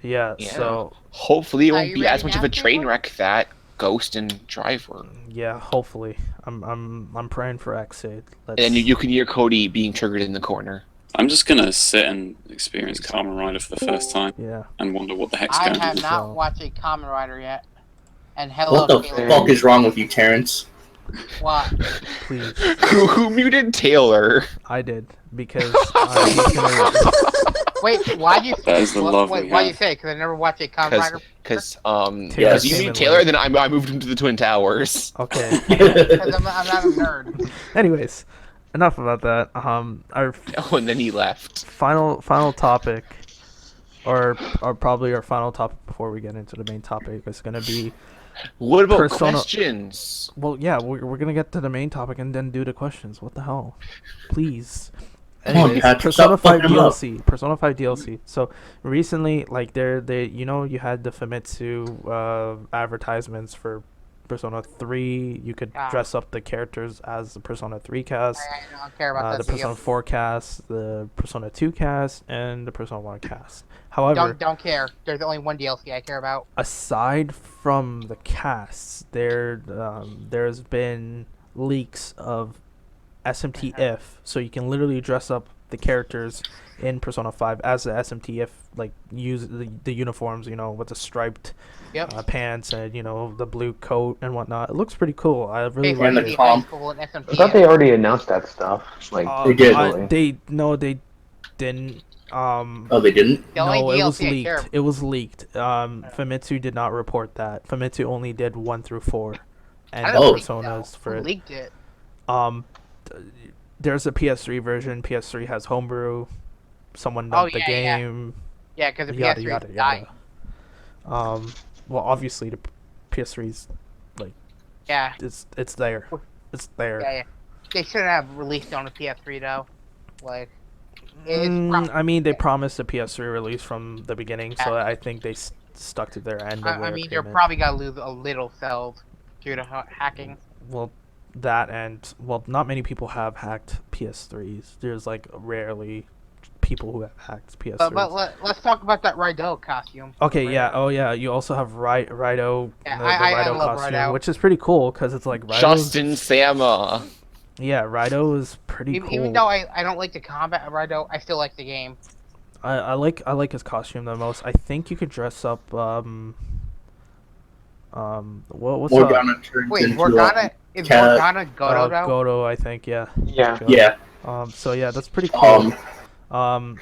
Yeah, Yeah. so Hopefully, it Are won't you be as ready much of a now, train Philip? wreck that Ghost and Drive were. yeah, hopefully. I'm praying for X8. Let's, And you can hear Cody being triggered in the corner. I'm just gonna sit and experience Kamen Rider for the first time yeah. and wonder what the heck's I going on. have not So- watched a Kamen Rider yet. And hello, What the Taylor. fuck is wrong with you, Terrence? What? Please. Who muted Taylor? I did because he's gonna. Wait, why'd you? That is the love we why'd you have. say? Because I never watched a Kamen Because Rider. because you came muted in Taylor, late. then I moved him to the Twin Towers. Okay. Because I'm not a nerd. Anyways, enough about that. Our Oh, and then he left. final topic, or probably our final topic before we get into the main topic is gonna be. What about Persona- questions? Well, yeah, we're gonna get to the main topic and then do the questions. What the hell? Please. Come on, Anyways, Patrick, Persona stop 5 fucking him up. DLC. Persona 5 DLC. So recently, like they you had the Famitsu advertisements for Persona 3. You could Ah. dress up the characters as the Persona 3 cast, I don't care about the that. Persona 4 cast, the Persona 2 cast, and the Persona 1 cast. However, Don't care. There's only one DLC I care about. aside from the casts, there's been leaks of SMTF, so you can literally dress up the characters in Persona 5 as the SMTF, like use the uniforms, with the striped Yep. pants and the blue coat and whatnot. It looks pretty cool. I really Basically, And like the it. high calm. school and I SMT. thought they already announced that stuff. Like They did. They didn't. Oh, they didn't? The only No, it was DLC I care leaked. It was leaked. Famitsu did not report that. Famitsu only did 1 through 4, and I the don't personas for Who it. leaked it? There's a PS3 version. PS3 has homebrew. Someone Oh, dumped the yeah, yeah. game. Yeah, because the Yada PS3 yada is yada. dying. Well, obviously the PS3's Yeah, it's there. It's there. yeah. They shouldn't have released it on the PS3 though. Like, it's I mean, they promised a PS3 release from the beginning, so I think they stuck to their end. Of I their mean, they're agreement. probably gonna lose a little sales due to hacking. Well, that and not many people have hacked PS3s. There's like rarely people who have hacked PS3s. But let's talk about that Raido costume. Okay, yeah. Oh, yeah. You also have Raido, Yeah, the I Raido love costume, Raido. which is pretty cool because it's like Raido. Justin Sama. Yeah, Raido is pretty cool. Even though I don't like the combat of Raido, I still like the game. I like his costume the most. I think you could dress up what's Morgana turns Wait, into Morgana is cat. Morgana Godo though? Godo, I think, yeah. yeah. Godo. Yeah. So yeah, that's pretty cool.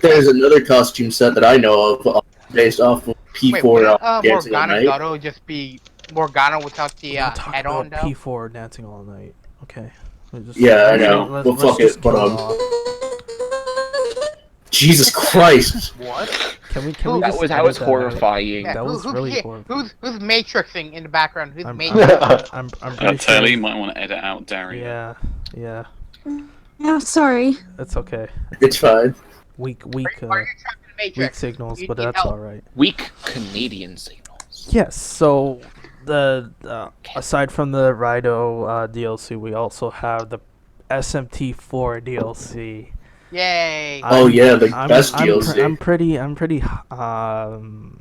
There's another costume set that I know of based off of P4 Wait, wouldn't Dancing All Morgana Night. Godo just be Morgana without the we're gonna talk head on about though? P4 dancing all night. Okay. Yeah, I know. Well, fuck just it, but, kill off. Jesus Christ! What? Can we That just That edit was out? horrifying. Yeah, That was really horrible. Who's matrixing in the background? Who's I'm matrixing? pretty Taylor, sure. you might want to edit out Daria. Yeah. No, sorry. It's okay. It's fine. Weak Are you trapped in the Matrix? weak signals, You but need that's help. all right. Weak Canadian signals. Yes. So the aside from the Rido DLC, we also have the SMT4 DLC. Yay! Oh yeah, the best DLC. I'm pretty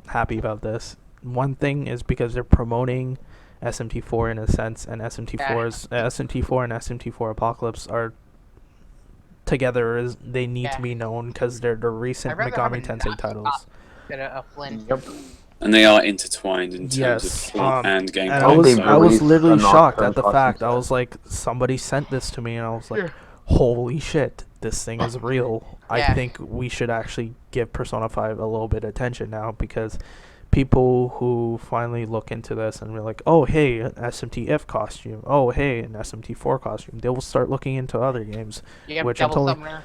happy about this. One thing is because they're promoting SMT4 in a sense, and SMT4 and SMT4 Apocalypse are together as they need to be known because they're the recent I'd rather have Megami a Tensei titles. Than a Flint. Yep. And they are intertwined in terms Yes, of plot and gameplay. And I was they've I was released literally a shocked non-term at the costume fact. I set. was like, somebody sent this to me, and I was like, holy shit, this thing is real. I Yeah. think we should actually give Persona 5 a little bit of attention now, because people who finally look into this and be like, oh hey, an SMTF costume, oh hey, an SMT4 costume, they will start looking into other games. You have Which I'm double totally- summoner.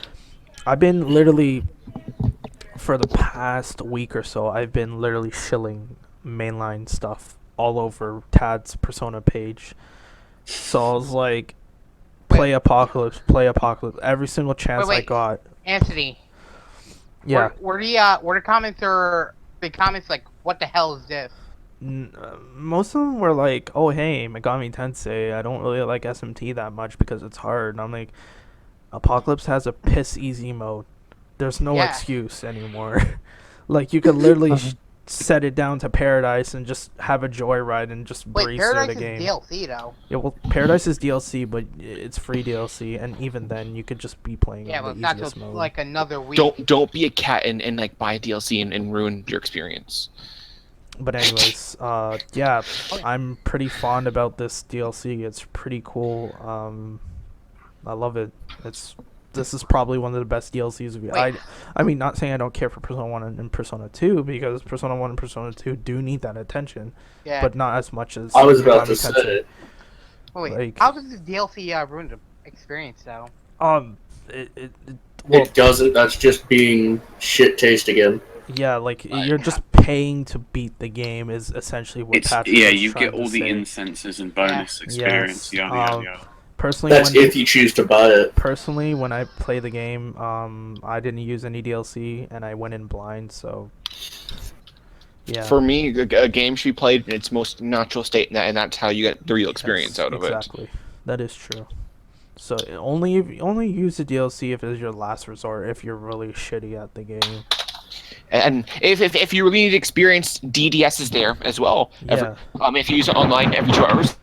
I've been literally, for the past week or so, I've been literally shilling mainline stuff all over Tad's Persona page. So I was like, play Apocalypse. Every single chance I Wait. got. Anthony. Yeah. Were the comments like, what the hell is this? Most of them were like, oh hey, Megami Tensei, I don't really like SMT that much because it's hard. And I'm like, Apocalypse has a piss easy mode. There's no Yeah. excuse anymore. Like, you could literally set it down to Paradise and just have a joyride and just Wait, breeze through Paradise the game. is DLC though. Yeah, well, Paradise is DLC, but it's free DLC, and even then, you could just be playing Yeah, on but the it's not easiest till mode. like another week. Don't be a cat and like buy DLC and ruin your experience. But anyways, yeah, Oh, yeah. I'm pretty fond about this DLC. It's pretty cool. I love it. This is probably one of the best DLCs. I mean, not saying I don't care for Persona 1 and Persona 2, because Persona 1 and Persona 2 do need that attention, Yeah. but not as much as I was about Megami to say Tensei. it. Wait, like- how does this DLC ruin the experience though? Well, It doesn't. That's just being shit taste again. yeah, like, you're just paying to beat the game is essentially what It's Patrick yeah, was you trying get all to the say. incenses and bonus Yes, experience. Yada yada yada. Personally, That's if you choose to buy it. Personally, when I play the game, I didn't use any DLC, and I went in blind, so yeah. For me, a game should be played in its most natural state, and that's how you get the real experience out of it. Exactly. That is true. So only use the DLC if it's your last resort, if you're really shitty at the game. And if you really need experience, DDS is there as well. Yeah. If you use it online every 2 hours,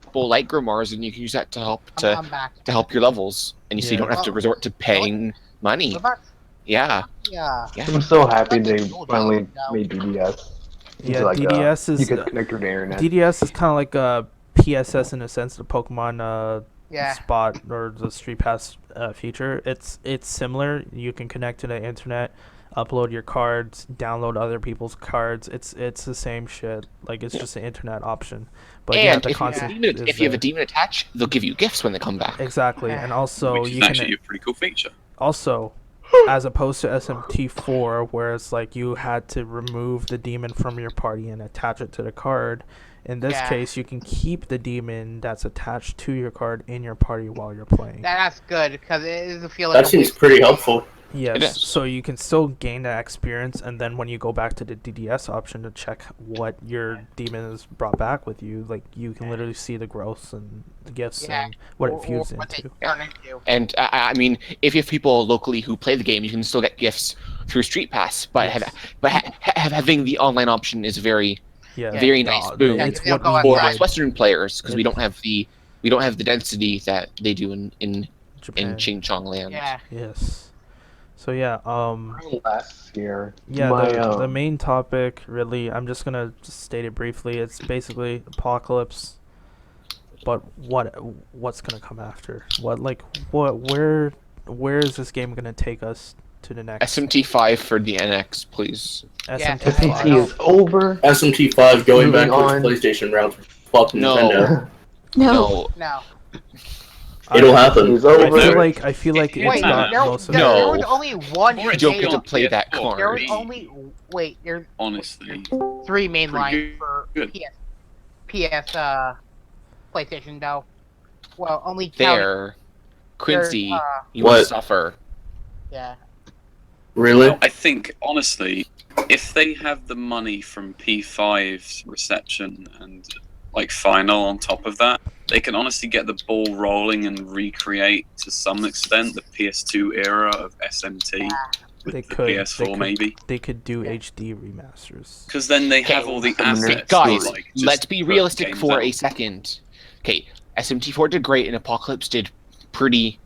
people like Grimoires, and you can use that to help I'm back. to help your levels, and so you Yeah. don't have to resort to paying money. Go back. Yeah. Yeah. I'm so happy they Cool, finally though. made DDS. Yeah, It's like, DDS you is could connect to the internet. DDS is kind of like a PSS in a sense, the Pokemon Yeah. Spot or the Street Pass feature. It's similar. You can connect to the internet, upload your cards, download other people's cards. It's the same shit. Like, it's just an internet option. But yeah, And the if you, have concept a demon, is if you have a there. demon attached, they'll give you gifts when they come back. Exactly, and also Which is you actually can a pretty cool feature. also, as opposed to SMT4, where it's like you had to remove the demon from your party and attach it to the card. In this Yeah. case, you can keep the demon that's attached to your card in your party while you're playing. That's good because it doesn't feel like That seems pretty helpful. It Yes, is. so you can still gain that experience, and then when you go back to the DDS option to check what your demon has brought back with you, like, you can literally see the growths and the gifts Yeah. and what or it fused what they into. turn into. And I mean, if you have people locally who play the game, you can still get gifts through Street Pass. But Yes. having the online option is very Yeah, very nice boom. Yeah, It's they'll what go we outside. for needed. us Western players, because we It- don't have the density that they do in Japan. Ching Chong land. Yeah. Yes. So yeah, Last year, yeah, my, the main topic, really, I'm just gonna just state it briefly. It's basically Apocalypse, but what's gonna come after? Where is this game gonna take us to the next? SMT5 for the NX, please. Yeah, SMT5. SMT is over. SMT5 going back Moving to its on. PlayStation route. Fuck No. Nintendo. No. No. It'll happen. It's over. I feel like Wait, it's not there, most of there, it. there No. was only one. Or You don't it's get to on play that PS4. There was card. only there's Honestly, 3 main Pretty lines for good. PlayStation though. Well, only counting. There, Quincy, There's, you What? will suffer. Yeah. Really? I think honestly, if they have the money from P5's reception and like final on top of that, they can honestly get the ball rolling and recreate to some extent the PS2 era of SMT with They the could. PS4 maybe. They could do HD remasters. Because then they have Okay, all the Summoner. assets. Guys, to, like, just let's be put realistic games for out. a second. Okay, SMT4 did great, and Apocalypse did pretty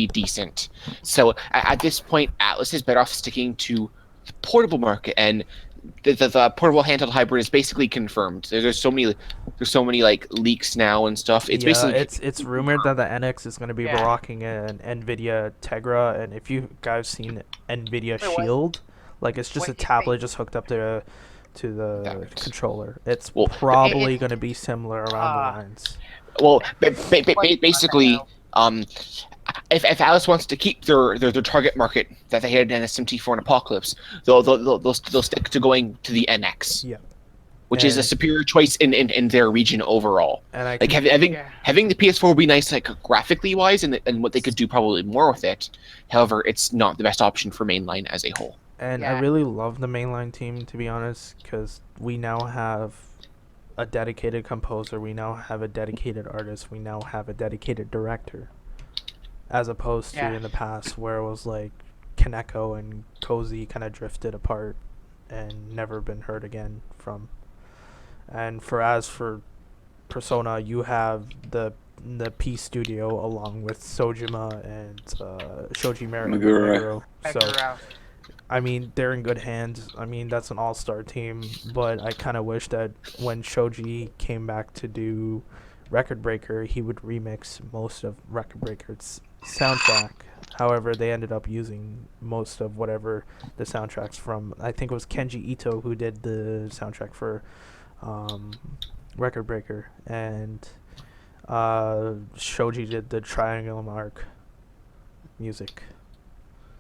decent. So at this point, Atlas is better off sticking to the portable market, and the portable handheld hybrid is basically confirmed. There's so many like leaks now and stuff. It's basically it's rumored that the NX is going to be Yeah. rocking an NVIDIA Tegra, and if you guys seen NVIDIA Wait, what? Shield, like it's just What a do you tablet think? just hooked up to the That- controller. It's Well, probably it- going to be similar around the lines. well, Wait, basically, if Atlas wants to keep their target market that they had in SMT4 and Apocalypse, they'll stick to going to the NX. Yeah. Which is a And- superior choice in their region overall. And I Like can, having the PS4 would be nice, like graphically wise, and what they could do probably more with it. However, it's not the best option for mainline as a whole. and I Yeah. really love the mainline team, to be honest, because we now have a dedicated composer, we now have a dedicated artist, we now have a dedicated director, as opposed to Yeah. in the past where it was like Kaneko and Cozy kind of drifted apart and never been heard again from. And for Persona, you have the P Studio along with Sojima and Shoji Meguro. So I mean, they're in good hands. I mean, that's an all-star team, but I kind of wish that when Shoji came back to do Record Breaker, he would remix most of Record Breaker's soundtrack. However, they ended up using most of whatever the soundtracks from. I think it was Kenji Ito who did the soundtrack for Record Breaker, and Shoji did the Triangle Mark music.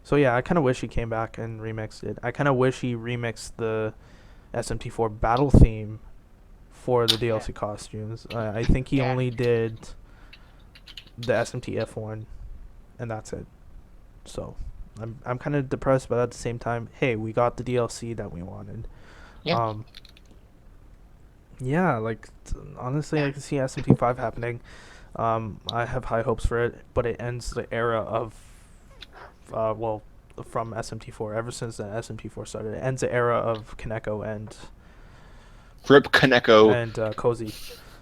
So yeah, I kind of wish he came back and remixed it. I kind of wish he remixed the SMT4 battle theme for the DLC costumes. I think he Yeah. only did the SMT F1, and that's it. So I'm kind of depressed, but at the same time, hey, we got the DLC that we wanted. Yeah. Yeah, like honestly, I can see SMT5 happening. I have high hopes for it, but it ends the era of from SMT4. Ever since the SMT4 started, it ends the era of Kaneko Rip Kaneko. and Cozy.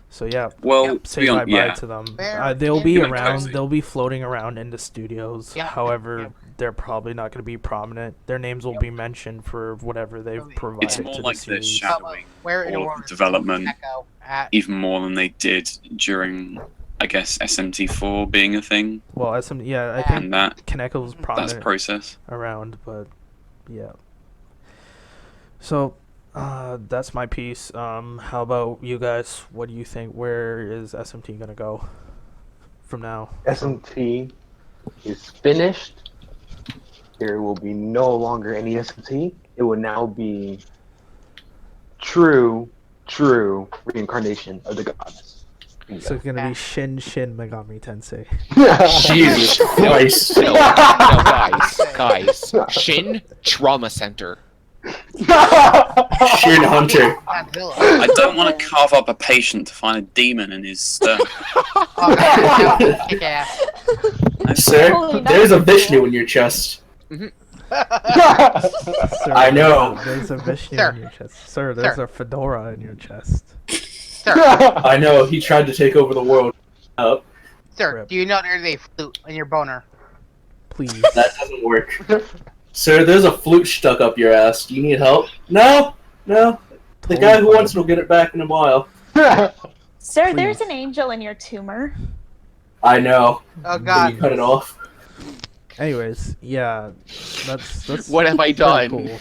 So yeah, Well, to say be bye honest, bye yeah. to them. Fair. They'll be Yeah, around. Cozy. They'll be floating around in the studios. Yeah. However, Yeah. they're probably not going to be prominent. Their names will be mentioned for whatever they've provided It's more to like the they're series. shadowing Where in the all world of is the development Echo at? even more than they did during, I guess, SMT4 being a thing Well, I think and that Kaneko's that's prominent process. around, but yeah. So, that's my piece. How about you guys? What do you think? Where is SMT gonna go from now? SMT is finished. There will be no longer any SMT. It will now be true reincarnation of the goddess. So it's gonna be Shin Megami Tensei. Jesus Christ. No, guys. Shin Trauma Center. Shin Hunter. Godzilla. I don't want to carve up a patient to find a demon in his stomach. Oh, that would kick ass. Sir, Holy there's a nice. Vishnu in your chest. Sir, I know. There's a Vishnu Sir. in your chest. Sir, there's Sir. a fedora in your chest. Sir, I know, he tried to take over the world. sir, Rip. do you know there's a flute in your boner? Please. That doesn't work. Sir, there's a flute stuck up your ass. Do you need help? No. The guy who wants it will get it back in a while. Sir, Please. there's an angel in your tumor. I know. Oh Can god. you cut it off? Anyways, yeah, that's What have I pretty done? cool.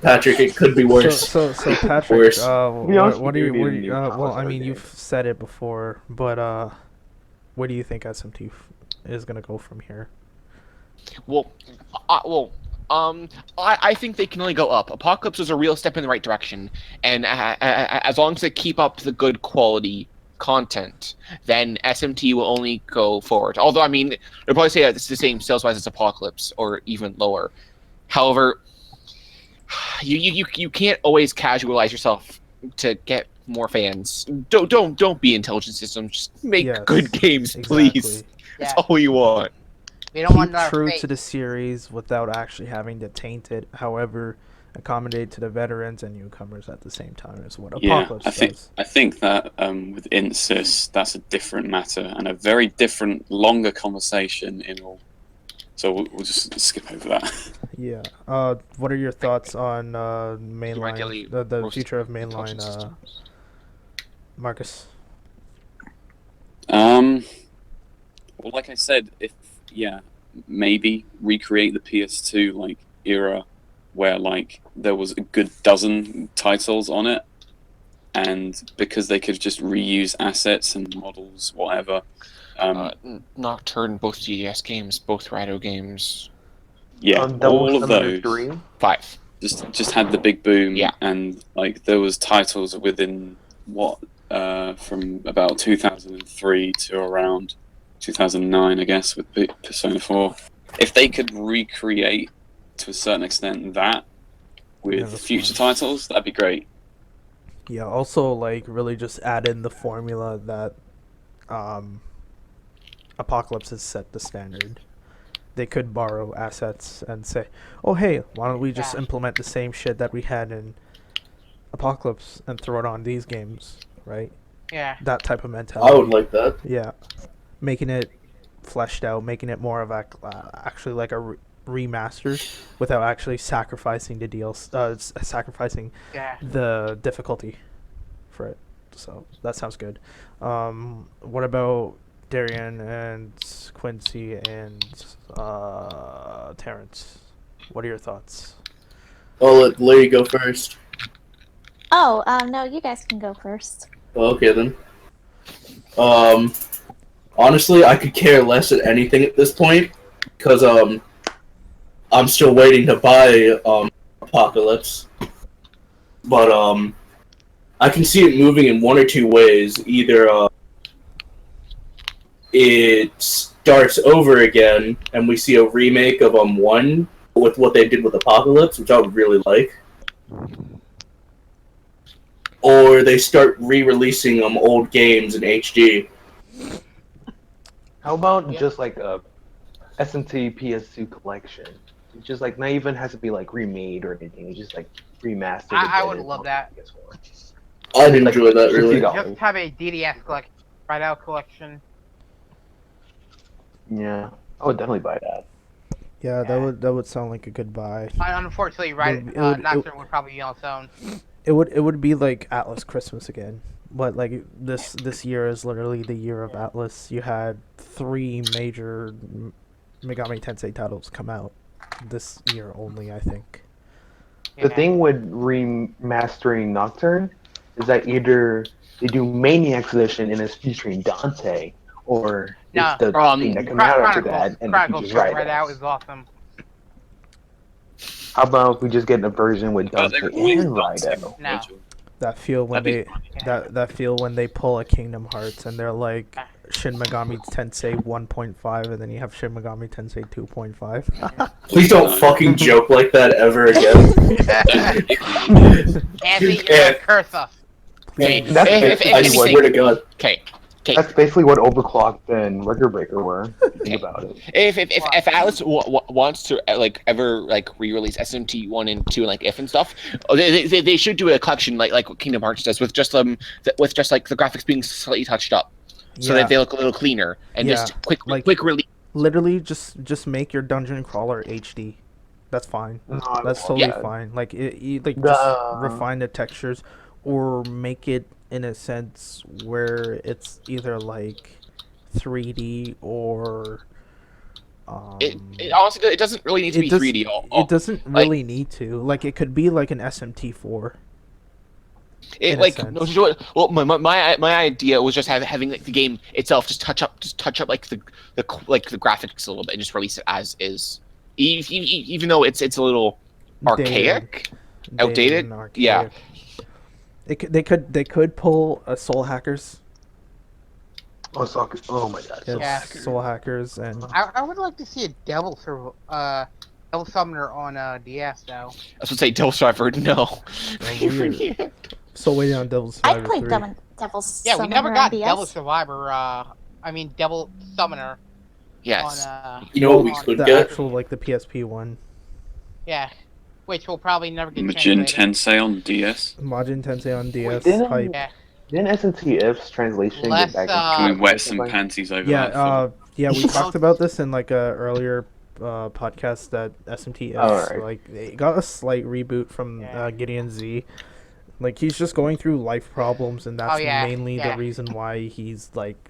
Patrick, it could be worse. So Patrick, Worse. Be honest, what do you're you, the new well, I console mean, game. you've said it before, but where do you think SMT is gonna go from here? Well, I think they can only go up. Apocalypse was a real step in the right direction, and as long as they keep up the good quality content, then SMT will only go forward. Although, I mean, they'll probably say it's the same sales-wise as Apocalypse, or even lower. However, you can't always casualize yourself to get more fans. Don't be Intelligent Systems. Just make Yes, good games, exactly. please. That's Yeah. all we want. We don't want Keep our true fate. to the series without actually having to taint it. However, accommodate to the veterans and newcomers at the same time is what Yeah, Apocalypse I does. think that with Insys, that's a different matter and a very different, longer conversation in all. So we'll just skip over that. Yeah. What are your thoughts on mainline, Ideally, the roast future of Intelligent mainline, Systems. Marcus? Well, like I said, if maybe recreate the PS2 like era where like there was a good dozen titles on it, and because they could just reuse assets and models, whatever. Nocturne, both GDS games, both Rado games. Yeah, Double all of Summoner those 3. 5. just had the big boom, Yeah. and like there was titles within from about 2003 to around 2009, I guess, with Persona 4. If they could recreate to a certain extent that with Yeah, that's future fine. titles, that'd be great. Yeah. Also, like, really just add in the formula that Apocalypse has set the standard. They could borrow assets and say, "Oh, hey, why don't we just Yeah. implement the same shit that we had in Apocalypse and throw it on these games?" Right? Yeah. That type of mentality. I would like that. Yeah, making it fleshed out, making it more of actually like a remaster without actually sacrificing the deals, sacrificing Yeah. the difficulty for it. So that sounds good. What about Darian and Quincy and Terrence? What are your thoughts? I'll let Larry go first. Oh, no, you guys can go first. Well, okay then. Honestly, I could care less at anything at this point, because I'm still waiting to buy Apocalypse. But I can see it moving in one or two ways. Either it starts over again, and we see a remake of 1 with what they did with Apocalypse, which I would really like. Or they start re-releasing old games in HD. How about Yeah. just like a SMT PS2 collection? It's just like not even has to be like remade or anything. It's just like remastered. I would edited love on that. PS4. I'd enjoy that, really. $60. Just have a DDS collection, right out collection. Yeah, I would definitely buy that. Yeah, Yeah. that would sound like a good buy. Unfortunately, right, It Nocturne would probably be on its own. It would be like Atlas Christmas again. But like this year is literally the year of Atlas. You had 3 major Megami Tensei titles come out this year only, I think. The Yeah. thing with remastering Nocturne is that either they do Maniacs Edition and it's featuring Dante, or Nah, it's the thing that comes out after that and it Chronicles features right Raiden. out is awesome. How about if we just get a version with But Dante they released and Dante Raiden? No. module. That feel when That'd they be that feel when they pull a Kingdom Hearts and they're like Shin Megami Tensei 1.5 and then you have Shin Megami Tensei 2.5. Please don't fucking joke like that ever again. Anthony, you're Yeah. gonna curse us. Okay, That's basically I what swear to God. Okay. that's basically what Overclocked and Record Breaker were. If you think about it. If Atlas wants to ever re-release SMT 1 and 2 and if and stuff, they should do a collection like what Kingdom Hearts does with just like the graphics being slightly touched up, so that they look a little cleaner and Yeah, just quick like- release. Literally just make your dungeon crawler HD. That's fine. No, I That's don't totally want that. fine. Like just The- refine the textures, or make it in a sense where it's either like 3D or It honestly it doesn't really need to be 3D. It doesn't really need to. Like it could be like an SMT4. In a like sense. no, well, my idea was just having like the game itself just touch up like the graphics a little bit and just release it as is, even though it's a little archaic, outdated. and archaic. Yeah. They could pull a Soul Hackers. Oh my god. Yeah, Yeah. Soul Hackers and I would like to see a Devil Summoner on DS though. I was gonna say Devil Survivor. No. weird. Still waiting on Devil's I Survivor played 3. Devil's Yeah, we Summoner never on got DS. Devil Survivor. Devil Summoner Yes. on. You know what we on- could The get? actual like the PSP one. Yeah, which will probably never get Majin translated. Tensei on DS. Majin Tensei on DS. didn't- hype. Yeah, Didn't SMT If's translation Less, get back Can we into wet some panties over Yeah, that? we talked about this in like a earlier podcast that SMT is Alright. like it got a slight reboot from Yeah. Gideon Z. Like he's just going through life problems, and that's yeah, mainly yeah. the reason why he's like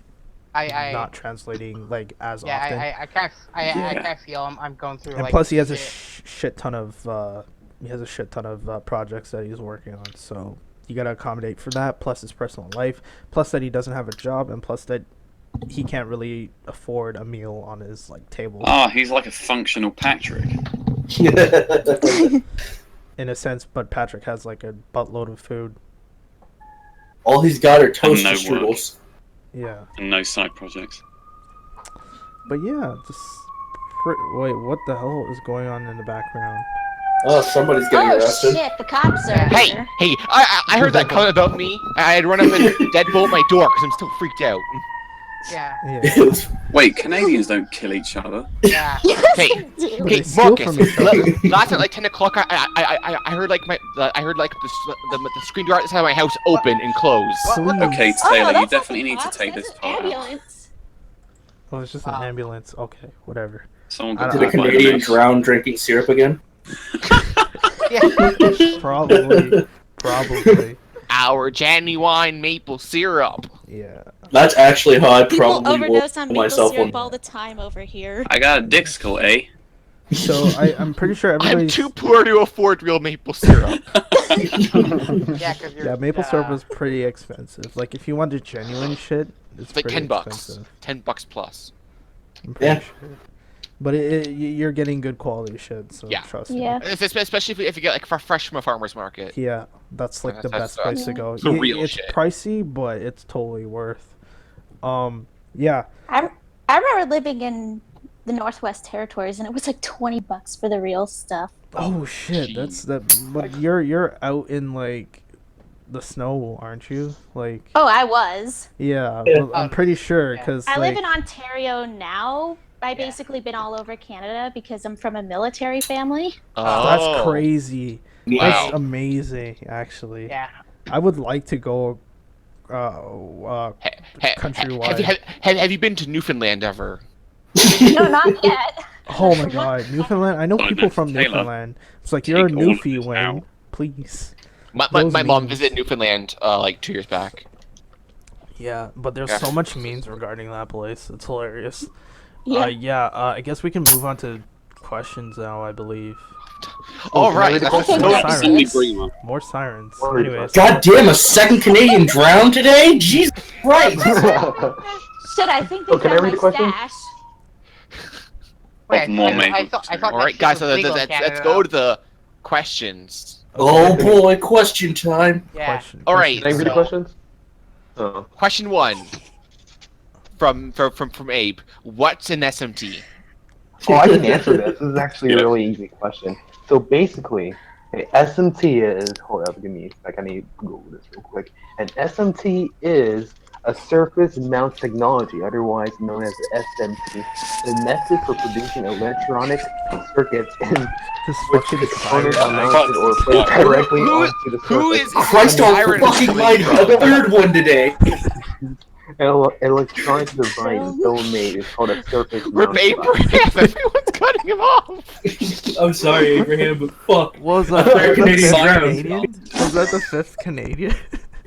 I not translating like as yeah, often. I kind Yeah. of feel I'm going through. And like, plus, he has a shit. shit ton of projects that he's working on. So you gotta accommodate for that. Plus his personal life. Plus that he doesn't have a job, and plus that he can't really afford a meal on his like table. He's like a functional Patrick. In a sense, but Patrick has like a buttload of food. All he's got are toaster no strudels. Yeah, And no side projects. but yeah, just wait. What the hell is going on in the background? Oh, somebody's getting Oh arrested. shit, the cops are Hey, here. hey! I heard that comment about me. I'd run up and deadbolt my door because I'm still freaked out. Yeah, Yeah, Wait, Canadians don't kill each other. yeah. Hey, But okay, they steal Marcus. from each other. Last at like 10 o'clock, I heard like the screen door outside my house open and close. Sweet. Okay, Oh, Taylor, you that's definitely not need to cops, take that's this an part out. ambulance. Oh, it's just an ambulance. Okay, whatever. Someone I got don't Did a hit by Canadian mace. drown drinking syrup again? Probably. Our genuine maple syrup. Yeah. That's actually how I People probably overdose will on maple myself syrup one. all the time over here. I got a Dixcle, eh? So I'm pretty sure I'm everybody's. too poor to afford real maple syrup. Yeah, because you're. Yeah, maple syrup is pretty expensive. Like if you wanted genuine shit, it's It's like pretty $10. expensive. $10 plus. I'm pretty Yeah. sure. But you're getting good quality shit, so Yeah. trust me. Yeah. Especially if you get like fresh from a farmer's market. Yeah, that's like the That's- best place to go. the real it's shit. pricey, but it's totally worth. Yeah. I remember living in the Northwest Territories, and it was like $20 for the real stuff. Oh shit, that's that. But you're out in like the snow, aren't you? Like Oh, I was. yeah, Yeah. well, I'm pretty sure Yeah. because I live in Ontario now. I basically been all over Canada because I'm from a military family. That's crazy. Wow. That's amazing, actually. Yeah. I would like to go. Countrywide. Have you been to Newfoundland ever? No, not yet. Oh my god, Newfoundland! I know Oh, people no, from Taylor. Newfoundland. It's like you're a Take all of Newfie, this Wayne. now. Please. My Those mom memes. visited Newfoundland like 2 years back. Yeah, but there's Yeah. so much memes regarding that place. It's hilarious. Yeah. I guess we can move on to questions now. I believe All can I right. read the That's question? no Okay. sirens. Absolutely bring them up. More sirens. More Anyways, God damn, a second Canadian drowned today? Jesus Christ! Shit, I think they Oh, can I found read my the question? stash. Wait, more I maple thought syrup. that All right, shit guys. was So legal in let's Canada, go though. to the questions. Oh boy, question time. Yeah. question. All right. Can I read the So- questions? Oh. Question 1 from Abe. What's an SMT? Oh, I can answer this. This is actually a really easy question. So basically, an SMT is. Hold up, give me a second. I need to Google this real quick. An SMT is a surface mount technology, otherwise known as SMT, the method for producing electronic circuits in This which fucking the component siren. are mounted or placed directly Who- onto the surface. who is- Christ on Siren fucking coming mind, from? the third one today. An electronic device so made is called a surface Rip mount device. Abraham. Everyone's cutting him off. I'm sorry, Abraham, but fuck. Was that Third the Canadian fifth drowned. Canadian? Was that the fifth Canadian?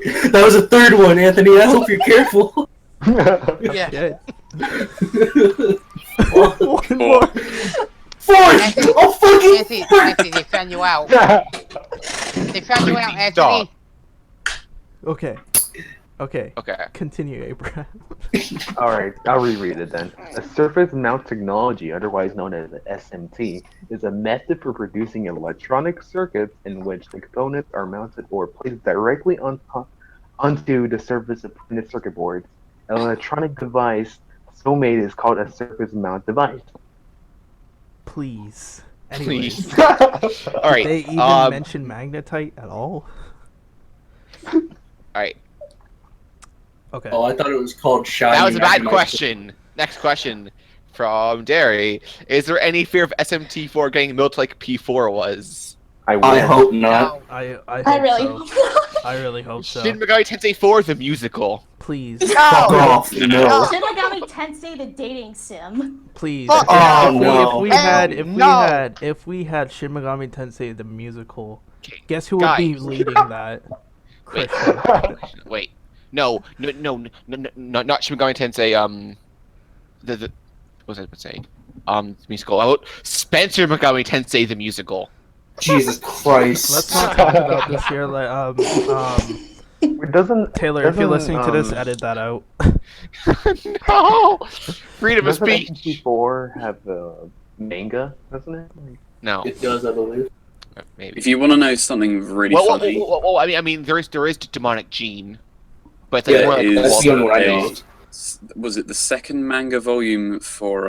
That was a third one, Anthony. I hope you're careful. Yeah. Shit. Fourth! One more. Oh, fucking Anthony, fourth! Anthony, they found you out. They found you out, Stop. Anthony. Okay. Okay. Okay. Continue, Abraham. Alright, I'll reread it then. A surface mount technology, otherwise known as SMT, is a method for producing electronic circuits in which the components are mounted or placed directly onto the surface of printed circuit boards. An electronic device so made is called a surface mount device. Please. Anyways. Please. All right. Did they even mention magnetite at all? All right. Okay. Oh, I thought it was called shiny. That was a bad Magnite. question. Next question from Derry. Is there any fear of SMT4 getting built like P4 was? I I hope not. I I hope really so. hope not. I really hope so. Shin Megami Tensei 4 the musical. Please. Fuck off. No. Shin Megami Tensei the dating sim. Please. Fuck Oh, no. If we had Shin Megami Tensei the musical, Okay, guess who would be guys. leading that? Christian. Wait. No, not Shin Megami Tensei. The what was I going to say? The musical. Oh, Spencer Megami Tensei the musical. Jesus Christ. Let's not talk about this here. Like, Doesn't Taylor, if you're doesn't, listening to this, edit that out. No! Freedom of doesn't speech! SMT4 have a manga, doesn't it? No. It does, I believe. Maybe. If you want to know something really Well, funny, I mean, there is demonic gene, but it's like Yeah, more like is that's the only one I a- know. was it the second manga volume for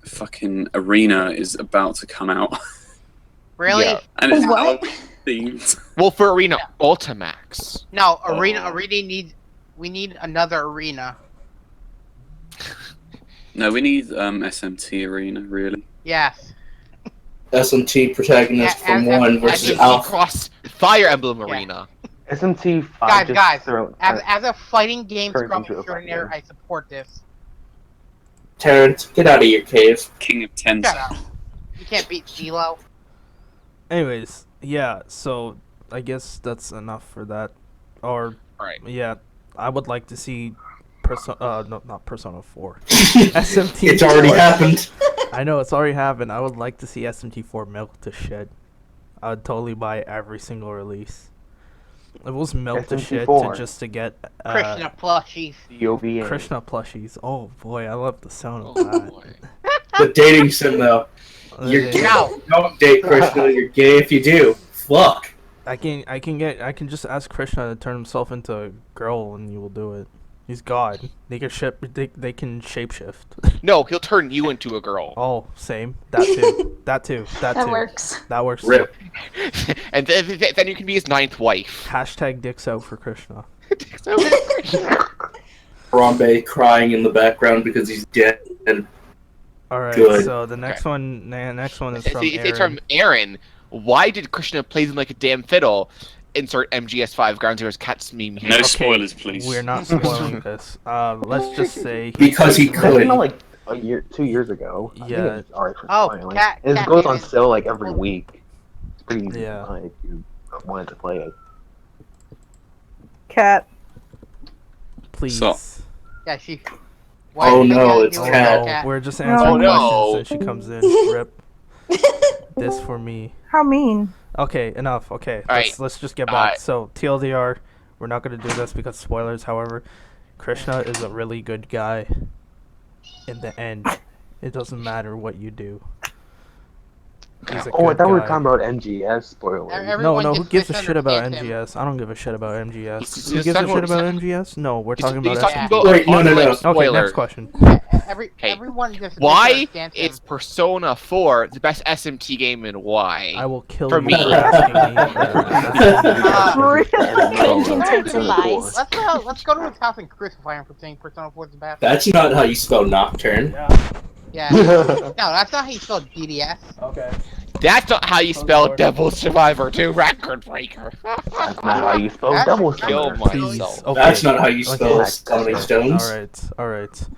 fucking Arena is about to come out, Really? Yeah. and it's What? themed. well for Arena Ultimax. No, arena needs. We need another arena. No, we need SMT Arena really. Yes. SMT protagonist Yeah, from as- 1 as versus you see Alpha. Cross Fire Emblem Yeah. Arena. SMT5 Guys, as a fighting game turns scrum into a extraordinaire, fighter. I support this. Terrence, get out of your cave. King of Tens. Shut up. You can't beat Zelo. Anyways, yeah. So I guess that's enough for that. Or Right. yeah, I would like to see not Persona 4. SMT. It's already happened. I know it's already happened. I would like to see SMT4 milk to shit. I would totally buy every single release. It was milk to shit SMT4. just to get Krishna plushies. OVA. Krishna plushies. Oh boy, I love the sound Oh of that. boy. The dating sim, though. You're Uh, gay. No. Don't date Krishna. You're gay if you do. Fuck. I can just ask Krishna to turn himself into a girl and you will do it. He's God. They can shapeshift. No, he'll turn you into a girl. Oh, same. That too. That too. That That too. works. That works. Rip. Too. And then you can be his 9th wife. Hashtag dicks out for Krishna. Harambe crying in the background because he's dead. All right. Good. So the next one is from It's Aaron. from Aaron. Why did Krishna play them like a damn fiddle? Insert MGS5 Ground Zero's Cats meme here. No Okay, spoilers, please. We're not spoiling this. Let's just say Because he That could. came out like a year, 2 years ago. I think Yeah. it's alright for Oh, spoiling. Cat- It Cat goes on David. sale like every week. It's pretty easy Yeah. to buy if you wanted to play it. Cat. please. So- Yeah, she. Oh, do you no, gotta it's do Oh with Cat. no, Cat? we're just answering Oh, no. questions and she comes in. Rip. This for me. How mean. Okay, enough. Okay, Alright. let's just get back. Alright. So TLDR, we're not gonna do this because spoilers. However, Krishna is a really good guy. In the end, it doesn't matter what you do. He's a Oh, I good thought we were guy. talking about MGS spoilers. Everyone No, who just gives a shit about misunderstands him. MGS? I don't give a shit about MGS. He's Who gives a talking shit about- about MGS? No, we're talking He's about talking SMT. about Wait, no, no, no. Okay, spoiler. next question. Hey, Everyone just Why misunderstands him. is Persona 4 the best SMT game and why? I will kill For you me. for asking me. Really? Cringe intensive lies. Let's go to his house and crucify him for saying Persona 4 is the best. That's not how you spell Nocturne. Yeah. No, that's not how you spell DDS. Okay. That's not how you spell Devil Survivor 2 Record Breaker. That's not how you spell That's- double Kill summer. Please. myself. Okay. That's not how you spell Okay. Stony Stones. All right.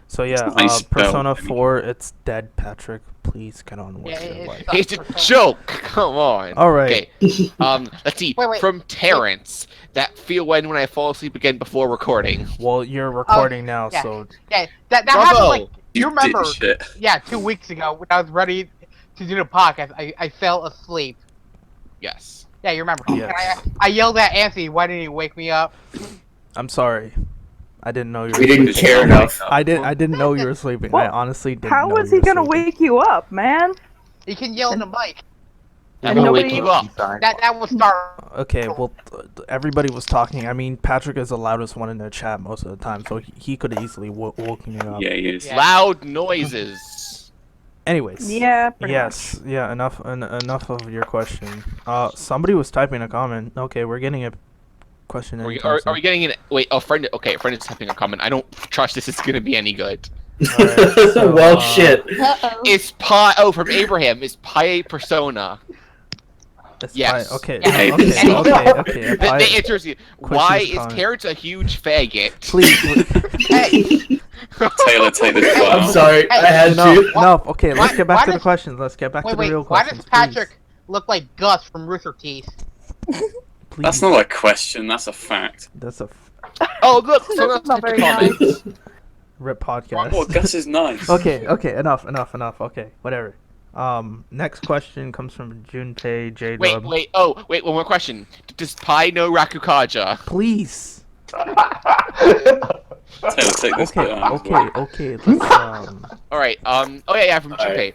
So yeah, Nice spell. Persona 4, it's dead, Patrick. Please get on with Yeah, your it's life. not It's a Persona. joke. Come on. All right. Okay. Let's see. Wait. From Terrence, that feel when I fall asleep again before recording. Well, you're recording now, yeah. so Yeah, that Bravo. happened like you You remember? shit. Yeah, 2 weeks ago when I was ready to do the podcast, I fell asleep. Yes. Yeah, you remember. Yes. I yelled at Anthony, why didn't you wake me up? I'm sorry. I didn't know you were We didn't sleeping. care enough. I didn't know you were sleeping. I Well, honestly didn't How know was you he were gonna sleeping. wake you up, man? You can yell in the mic. I'm And gonna nobody- wake you up. Sorry. That will start. Okay, well, everybody was talking. I mean, Patrick is the loudest one in the chat most of the time, so he could have easily woken me up. Yeah, he is. Yeah. Loud noises. Anyways. Yeah, pretty Yes. Yeah. Enough of your question. Somebody was typing a comment. Okay, we're getting a question. Are we, anytime are, soon. are we getting an wait? Oh, friend. Okay, friend is typing a comment. I don't trust this is gonna be any good. Alright, so, Well, shit. Uh-oh. Is pi? Oh, from Abraham. Is pi a persona? It's Yes. fine. Okay. Yeah. Okay. Okay. The answer is why Questions, is comment. Terrence a huge faggot? Please. Hey, Taylor, take this Hey, one I'm out. sorry, I had No. to. No. Okay. Let's Why- get back why to the does- questions. Let's get back to the wait, real why questions. does Patrick look like Gus from Rooster Teeth? Please. That's not a question, that's a fact. That's a Oh, look. So That's that's not the very comment. rip podcast. Well, Gus is nice. Okay, enough. Okay, whatever. Next question comes from Junpei J Dub. Wait. Oh, wait. One more question. Does pi know Rakukaja? Please. Taylor, take this bit out as well. Okay. Let's All right. Oh yeah. From Junpei.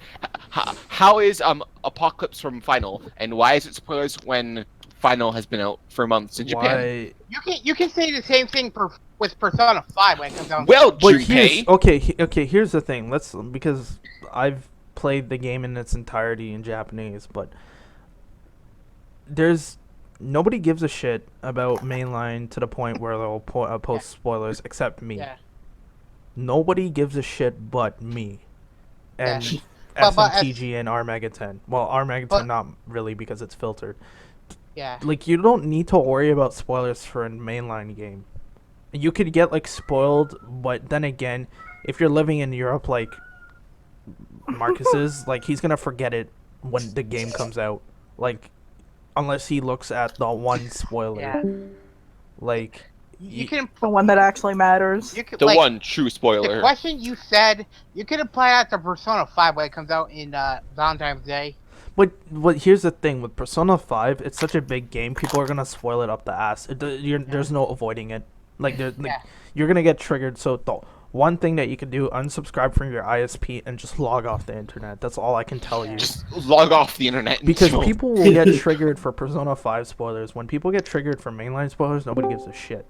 How is Apocalypse from Final, and why is it spoilers when Final has been out for months in Japan? why You can say the same thing with Persona 5 when it comes down. Well, but Junpei. here's the thing. Because I've played the game in its entirety in Japanese, but nobody gives a shit about mainline to the point where they'll post spoilers except me. Yeah. Nobody gives a shit but me. And Yeah. But SMTG and Armaga 10. Well, Armaga 10 But- not really because it's filtered. Yeah. Like, you don't need to worry about spoilers for a mainline game. You could get, like, spoiled, but then again, if you're living in Europe like Marcus is, like, he's gonna forget it when the game comes out. Like, unless he looks at the one spoiler. Yeah. Like, You can The one that actually matters. could, The like, one true the spoiler. question you said, you could apply that to Persona 5 when it comes out in Valentine's Day. But here's the thing with Persona 5, it's such a big game. People are gonna spoil it up the ass. There's no avoiding it. Like, Yeah. you're gonna get triggered. So the one thing that you can do, unsubscribe from your ISP and just log off the internet. That's all I can tell you. Just log off the internet. Because until- people will get triggered for Persona 5 spoilers. When people get triggered for mainline spoilers, nobody gives a shit.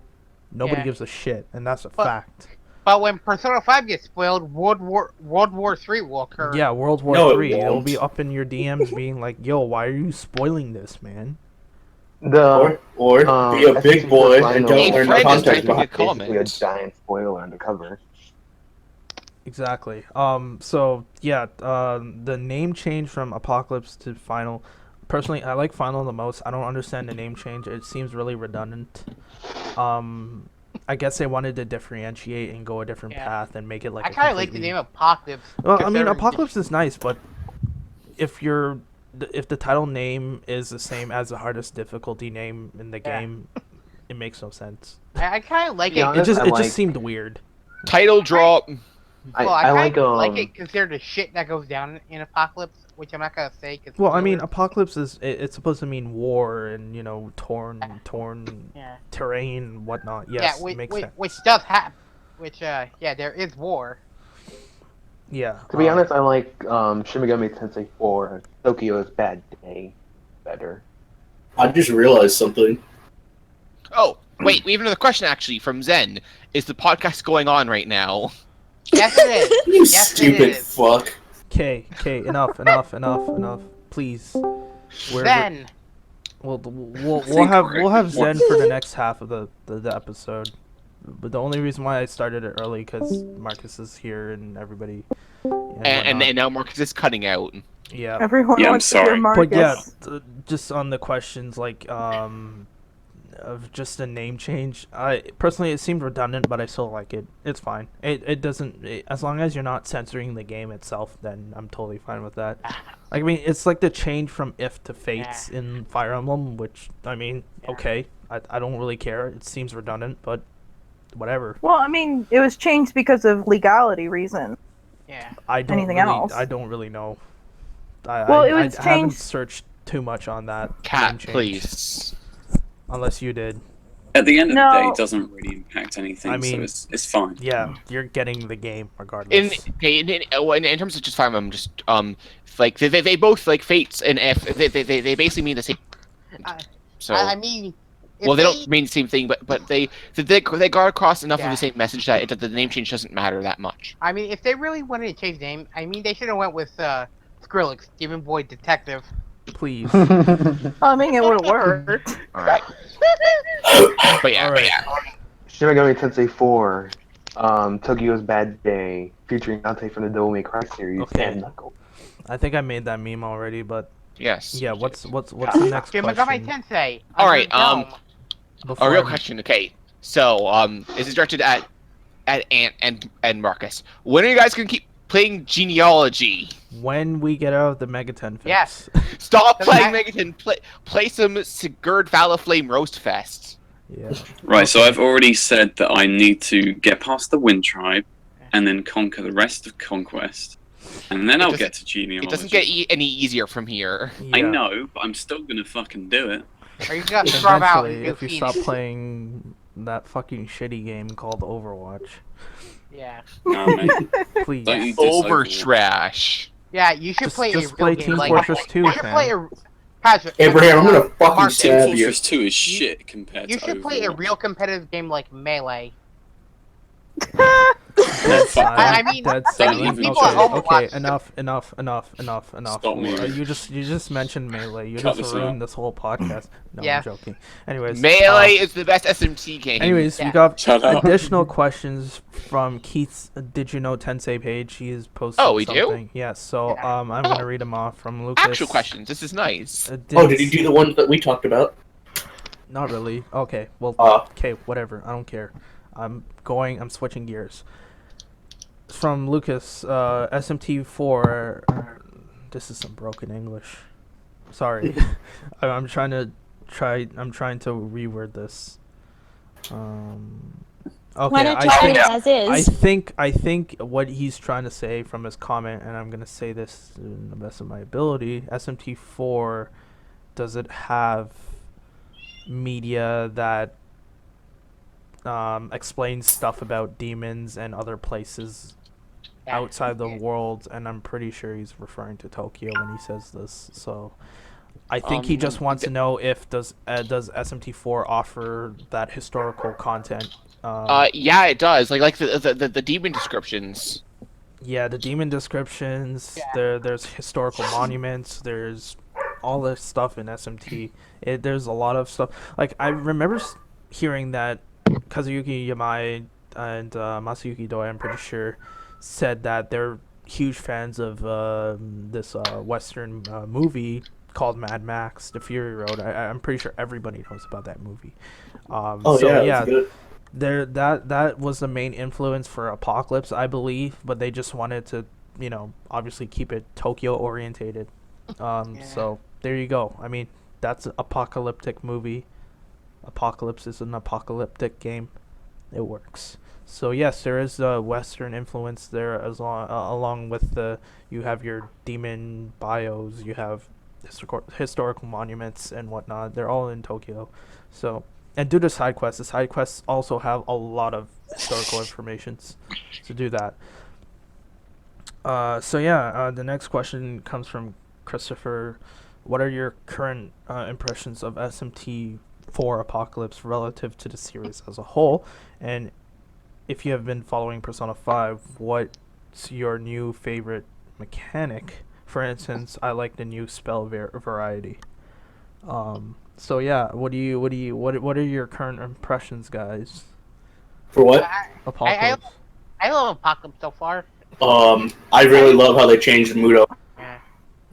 Nobody Yeah. gives a shit, and that's a But- fact. But when Persona 5 gets spoiled, World War 3 will occur. Yeah, World War No, it 3. It'll won't. be up in your DMs being like, "Yo, why are you spoiling this, man?" Or be a big boy and don't Hey, learn the Fred is context typing behind a it. comment. Basically a giant spoiler on the cover. Exactly. So yeah, the name change from Apocalypse to Final. Personally, I like Final the most. I don't understand the name change. It seems really redundant. I guess they wanted to differentiate and go a different Yeah. path and make it like. I a kind of like the completely- name Apocalypse. Well, I mean, considering- Apocalypse is nice, but if the title name is the same as the hardest difficulty name in the Yeah. game, it makes no sense. I kind of like be it. honest, It I like- just seemed weird. Title drop. Well, I like like it considered the shit that goes down in Apocalypse, which I'm not gonna say. 'Cause Well, I mean, spoilers. Apocalypse it's supposed to mean war and torn yeah, terrain and whatnot. Yes, yeah, it makes sense. which does happen. Which, yeah, there is war. Yeah. To be honest, I like Shin Megami Tensei 4, Tokyo's Bad Day better. I just realized something. Oh, wait, we have another question actually from Zen. Is the podcast going on right now? Yes, it is. You Yes, it stupid is. fuck. Okay, enough. Please. Then, We'll think have we're- Zen for the next half of the episode. But the only reason why I started it early because Marcus is here and everybody. And now Marcus is cutting out. yeah. Everyone Yeah, I'm wants to hear sorry. Marcus. But yeah, just on the questions like of just a name change. I personally it seemed redundant, but I still like it. It's fine. It doesn't as long as you're not censoring the game itself, then I'm totally fine with that. Like, I mean, it's like the change from If to Fates in Fire Emblem, which I mean, okay, I don't really care. It seems redundant, but whatever. Well, I mean, it was changed because of legality reason. yeah. I don't Anything really, else? I don't really know. Well, it was I haven't changed- searched too much on that name Cat, change, please. unless you did. At the end of the day, No. it doesn't really impact anything, I mean, so it's fine. Yeah, you're getting the game regardless. In terms of just Fire Emblem, just like they both like Fates and F. They basically mean the same. So I mean, if well, they don't mean the same thing, but they guard across enough of Yeah. the same message that the name change doesn't matter that much. I mean, if they really wanted to change the name, I mean, they should have went with Skrillex, Demon Boy Detective. Please. I mean, it would have worked. All right. But yeah, All right. Shin Megami Tensei 4, Tokyo's Bad Day, featuring Dante from the Devil May Cry series, Okay. and Knuckles. I think I made that meme already, but yes. yeah. What's the next Shin Megami question? Tensei. All right, Underdome. Before A real I- question. Okay, so this is directed at Ant and Marcus. When are you guys gonna keep playing Genealogy? When we get out of the Megaton fix. Yes. Stop Doesn't playing matter. Megaton. Play some Sigurd Valaflame Roast Fest. Yeah. Right, so I've already said that I need to get past the Wind Tribe and then conquer the rest of Conquest. And then I'll doesn't- get to Genealogy. It doesn't get any easier from here. I Yeah. know, but I'm still gonna fucking do it. Or you got to scrub out Eventually, and if do you stop Phoenix. playing that fucking shitty game called Overwatch, Yeah. Nah, mate. please. Don't you dislike Over Overwatch. trash. Yeah, you should play Just a play real game Team like Fortress 2, you should fam. play a Patrick. Abraham, I'm gonna fucking Mark, Team stab you. Fortress 2 is shit compared You to should play a Overwatch. real competitive game like Melee. Dead silent. I mean- Dead I silent. mean, people okay, at Overwatch- okay, enough. Stop me. You just mentioned Melee. You Cut just this ruined out. this whole podcast. No, Yeah. I'm joking. Anyways, Melee is the best SMT game. anyways, we Yeah. got Shut up. additional questions from Keith's Did You Know Tensei page. He has posted Oh, we do? something. Yes, so Yeah. I'm gonna read them off from Lucas. Actual questions. This is nice. Oh, did you do the ones that we talked about? Not really. Okay, well, Uh, okay, whatever. I don't care. I'm switching gears. From Lucas, SMT4. This is some broken English. Sorry. I'm trying to reword this. Okay, Why don't you I do think, it as is? I think what he's trying to say from his comment, and I'm gonna say this to the best of my ability. SMT4, does it have media that explains stuff about demons and other places outside the world? And I'm pretty sure he's referring to Tokyo when he says this. So I think he just wants to know if does SMT4 offer that historical content. Yeah, it does. Like the demon descriptions. Yeah, the demon descriptions. There's historical monuments. There's all this stuff in SMT. There's a lot of stuff. Like I remember hearing that Kazuyuki Yamai and Masayuki Doi, I'm pretty sure, said that they're huge fans of this Western movie called Mad Max: The Fury Road. I'm pretty sure everybody knows about that movie. oh So, yeah, that's good. that was the main influence for Apocalypse, I believe, but they just wanted to, obviously keep it Tokyo orientated. So there you go. I mean, that's an apocalyptic movie. Apocalypse is an apocalyptic game. It works. So yes, there is a Western influence there, as along with you have your demon bios, you have historical monuments and whatnot. They're all in Tokyo. So, and do the side quests. The side quests also have a lot of historical informations. So do that. The next question comes from Christopher. What are your current impressions of SMT4 Apocalypse relative to the series as a whole? And if you have been following Persona 5, what's your new favorite mechanic? For instance, I like the new spell variety. What are your current impressions, guys? For what? Apocalypse. I love Apocalypse so far. I really love how they changed Muto. Yeah.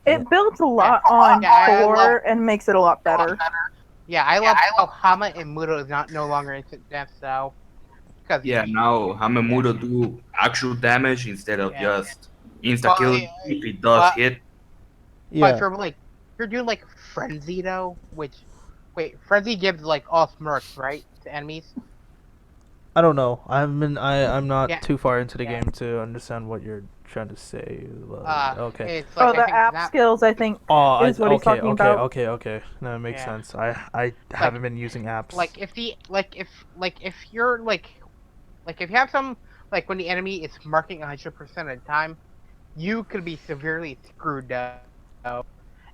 It builds a lot on Yeah, I 4 love- and makes it a lot better. Yeah, I love how Hama and Muto is no longer instant death, so. Cause Yeah, now Hamamuto do actual damage instead of Yeah. just insta kill yeah, if it does hit. But you're doing like Frenzy though, Frenzy gives like all smirks, right? To enemies? I don't know. I'm not Yeah. too far into the Yeah. game to understand what you're trying to say? Okay. It's like, Oh, I the think app that, skills, I think, Oh, is what he's okay, talking okay, about. okay. That makes Yeah. sense. I haven't been using apps. like if you're like if you have some, like when the enemy is marking 100% of the time, you could be severely screwed up.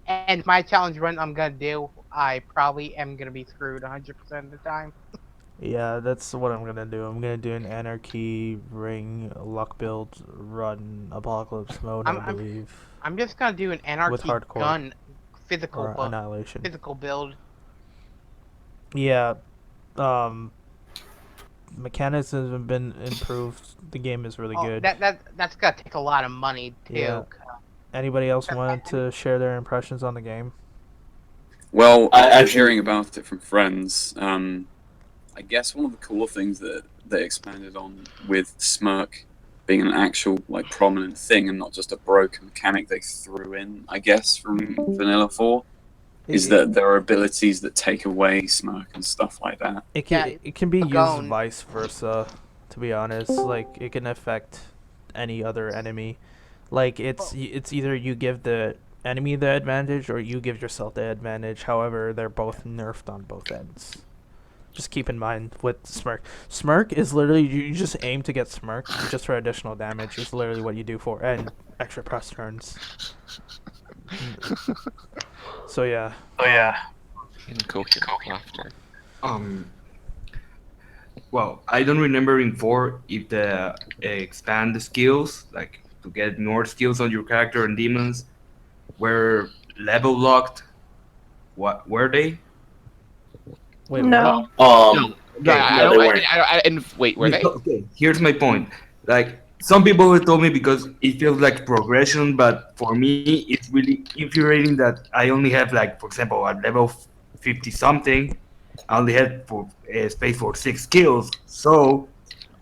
And my challenge run I'm gonna do, I probably am gonna be screwed 100% of the time. Yeah, that's what I'm gonna do. I'm gonna do an anarchy ring luck build run apocalypse mode, I I'm I'm believe, I'm just gonna do an with anarchy hardcore gun or annihilation. physical build. Yeah, um, mechanics has been improved. The game is really Oh, good. that's gonna take a lot of money too. Yeah. Anybody else wanted to share their impressions on the game? Well, I after actually- hearing about it from friends, I guess one of the cooler things that they expanded on with Smirk being an actual like prominent thing and not just a broken mechanic they threw in, I guess, from Vanilla 4, is that there are abilities that take away Smirk and stuff like that. It can be used Gone. vice versa, to be honest. Like it can affect any other enemy. Like it's either you give the enemy the advantage or you give yourself the advantage. However, they're both nerfed on both ends. Just keep in mind with Smirk. Smirk is literally you just aim to get Smirk just for additional damage. Is literally what you do for and extra press turns. So yeah. Incoherent laughter. Well, I don't remember in 4 if the expand the skills, like to get more skills on your character and demons, were level locked. What were they? Wait, No. Okay, no, they weren't. And wait, were they? Okay, here's my point. Like some people have told me because it feels like progression, but for me, it's really infuriating that I only have like, for example, at level 50 something, I only had for space for 6 skills, so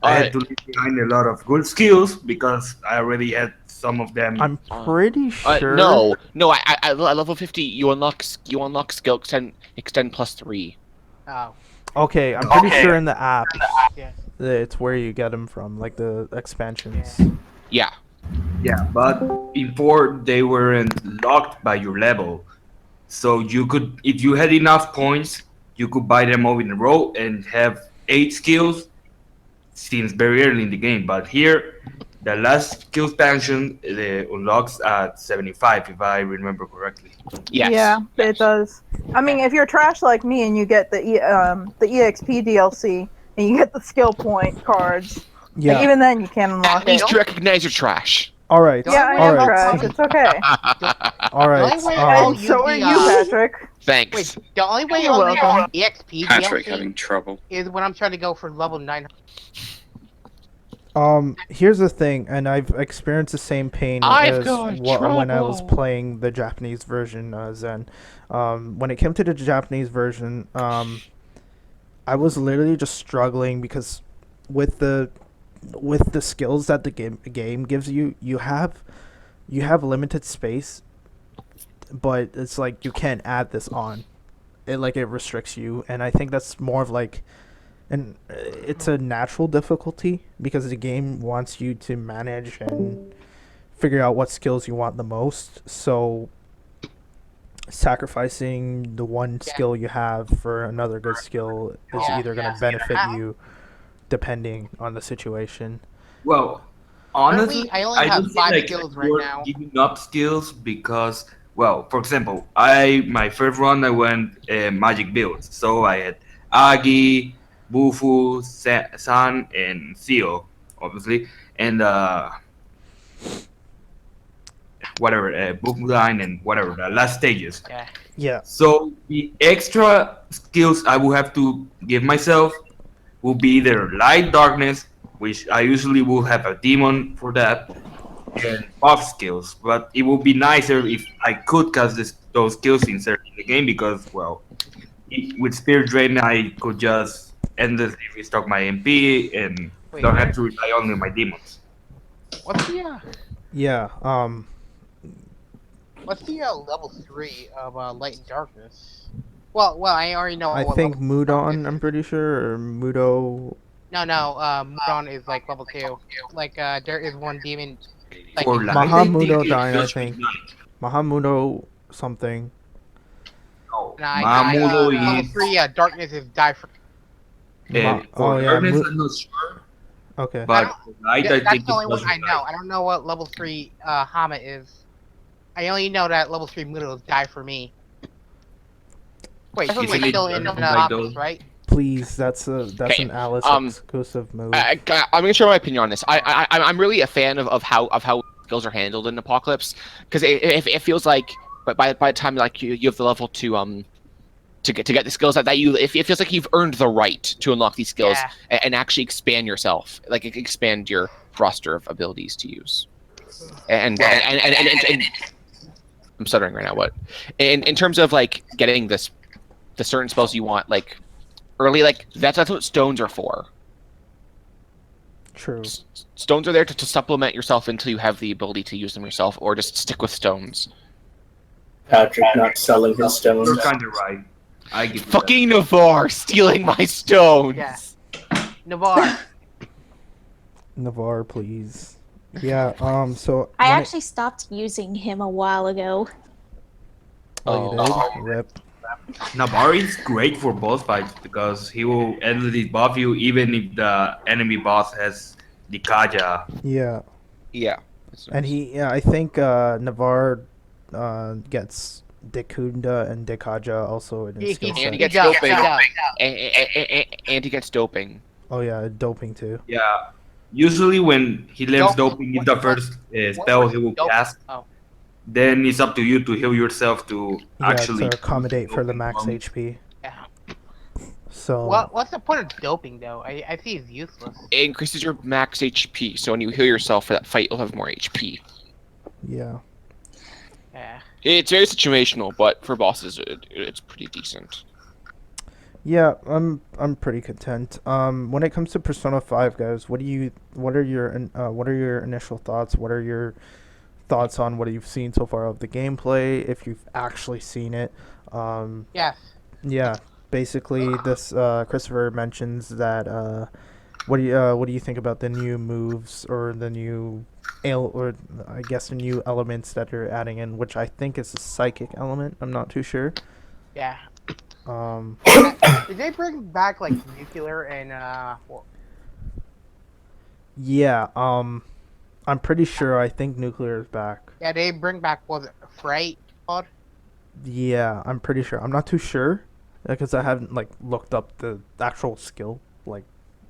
I had to leave behind a lot of good skills because I already had some of them. I'm pretty sure. No. At level 50, you unlock skill extend +3. Oh, Okay, I'm pretty sure in the app yeah. it's where you get them from, like the expansions. Yeah. Yeah, but in 4 they weren't locked by your level, so you could, if you had enough points, you could buy them all in a row and have 8 skills. Seems very early in the game, but here the last skill expansion unlocks at 75, if I remember correctly. Yes. Yeah, it does. I mean, if you're trash like me and you get the EXP DLC and you get the skill point cards, Yeah. like, even then you can't unlock At least it. you recognize your trash. All right. Yeah, I all am right. trash. It's okay. All right. The only way And I'll so are use you, the, Patrick. Thanks. Wait, the only way You're I'll use welcome. EXP Patrick DLC having trouble. is when I'm trying to go for level 900. Here's the thing, and I've experienced the same pain I've as got when I was trouble. playing the Japanese version, Zen. When it came to the Japanese version, I was literally just struggling because with the skills that the game gives you, you have limited space, but it's like you can't add this on. It restricts you, and I think that's more of like. And it's a natural difficulty because the game wants you to manage and figure out what skills you want the most. So sacrificing the one skill you have for another good skill is either going to benefit you depending on the situation. Well, honestly, I only have don't 5 think, skills right you're now. giving up skills because, well, for example, my first run I went magic builds, so I had Agi, Bufu, San, and Theo, obviously, and whatever, Bufu line and whatever the last stages. Yeah. Yeah. So the extra skills I will have to give myself will be either light darkness, which I usually will have a demon for that, and buff skills. But it would be nicer if I could cast those skills inserted in the game because, well, with Spirit Drain I could just endlessly restock my MP and Wait, don't have to rely only on my demons. What's the Yeah. level 3 of Light and Darkness? Well, I already know. I what think level Mudon, I'm pretty sure, or Mudo. No, Mudon is like level 2. Like, there is one demon Like, For light, Mahamudo it's died, I just think. night. Mahamudo something. No, and I think Mahamudo level is 3 darkness is die for. for Oh yeah. darkness. I'm not sure, Okay. but for light, I That's think the only it one was I know. night. I don't know what level 3 Hama is. I only know that level 3 Mudo is die for me. Wait, Isn't we're it still in Dark Optimus, Though? right? Please, that's Okay, an Alice exclusive move. I'm gonna share my opinion on this. I'm really a fan of how skills are handled in Apocalypse, because it feels like by the time like you have the level to get the skills that you it feels like you've earned the right to unlock these skills and actually expand yourself, like expand your roster of abilities to use. And I'm stuttering right now. What in terms of like getting the certain spells you want, like early, like that's what stones are for. True. Stones are there to supplement yourself until you have the ability to use them yourself, or just stick with stones. Patrick not selling his stones. You're kind of right. I give you that. Fucking Navarre stealing my stones. Yeah. Navarre. Navarre, please. Yeah. So I when actually stopped using him a while ago. Oh, you did? Rip. Navarre is great for boss fights because he will endlessly buff you even if the enemy boss has the Kaja. Yeah. Yeah. And I think Navarre gets Dekunda and Dekaja also in his skill And set. he gets does, doping. he does. And he gets doping. Oh yeah, doping too. Yeah. Usually when he learns doping is the what- first spell he will Doping. cast. Oh. Then it's up to you to heal yourself to Yeah, actually to accommodate for the doping max from- HP. Yeah. So What's the point of doping though? I see it's useless. It increases your max HP, so when you heal yourself for that fight, you'll have more HP. yeah. Yeah. It's very situational, but for bosses, it's pretty decent. Yeah, I'm pretty content. When it comes to Persona 5, guys, what are your initial thoughts? What are your thoughts on what you've seen so far of the gameplay, if you've actually seen it? Yes. Yeah, basically this Christopher mentions that what do you think about the new moves or the new the new elements that they're adding in, which I think is a psychic element. I'm not too sure. Yeah. Um Did they bring back like nuclear and yeah, I'm pretty sure I think nuclear is back. yeah, they bring back was it Freight pod? Yeah, I'm pretty sure. I'm not too sure because I haven't like looked up the actual skill like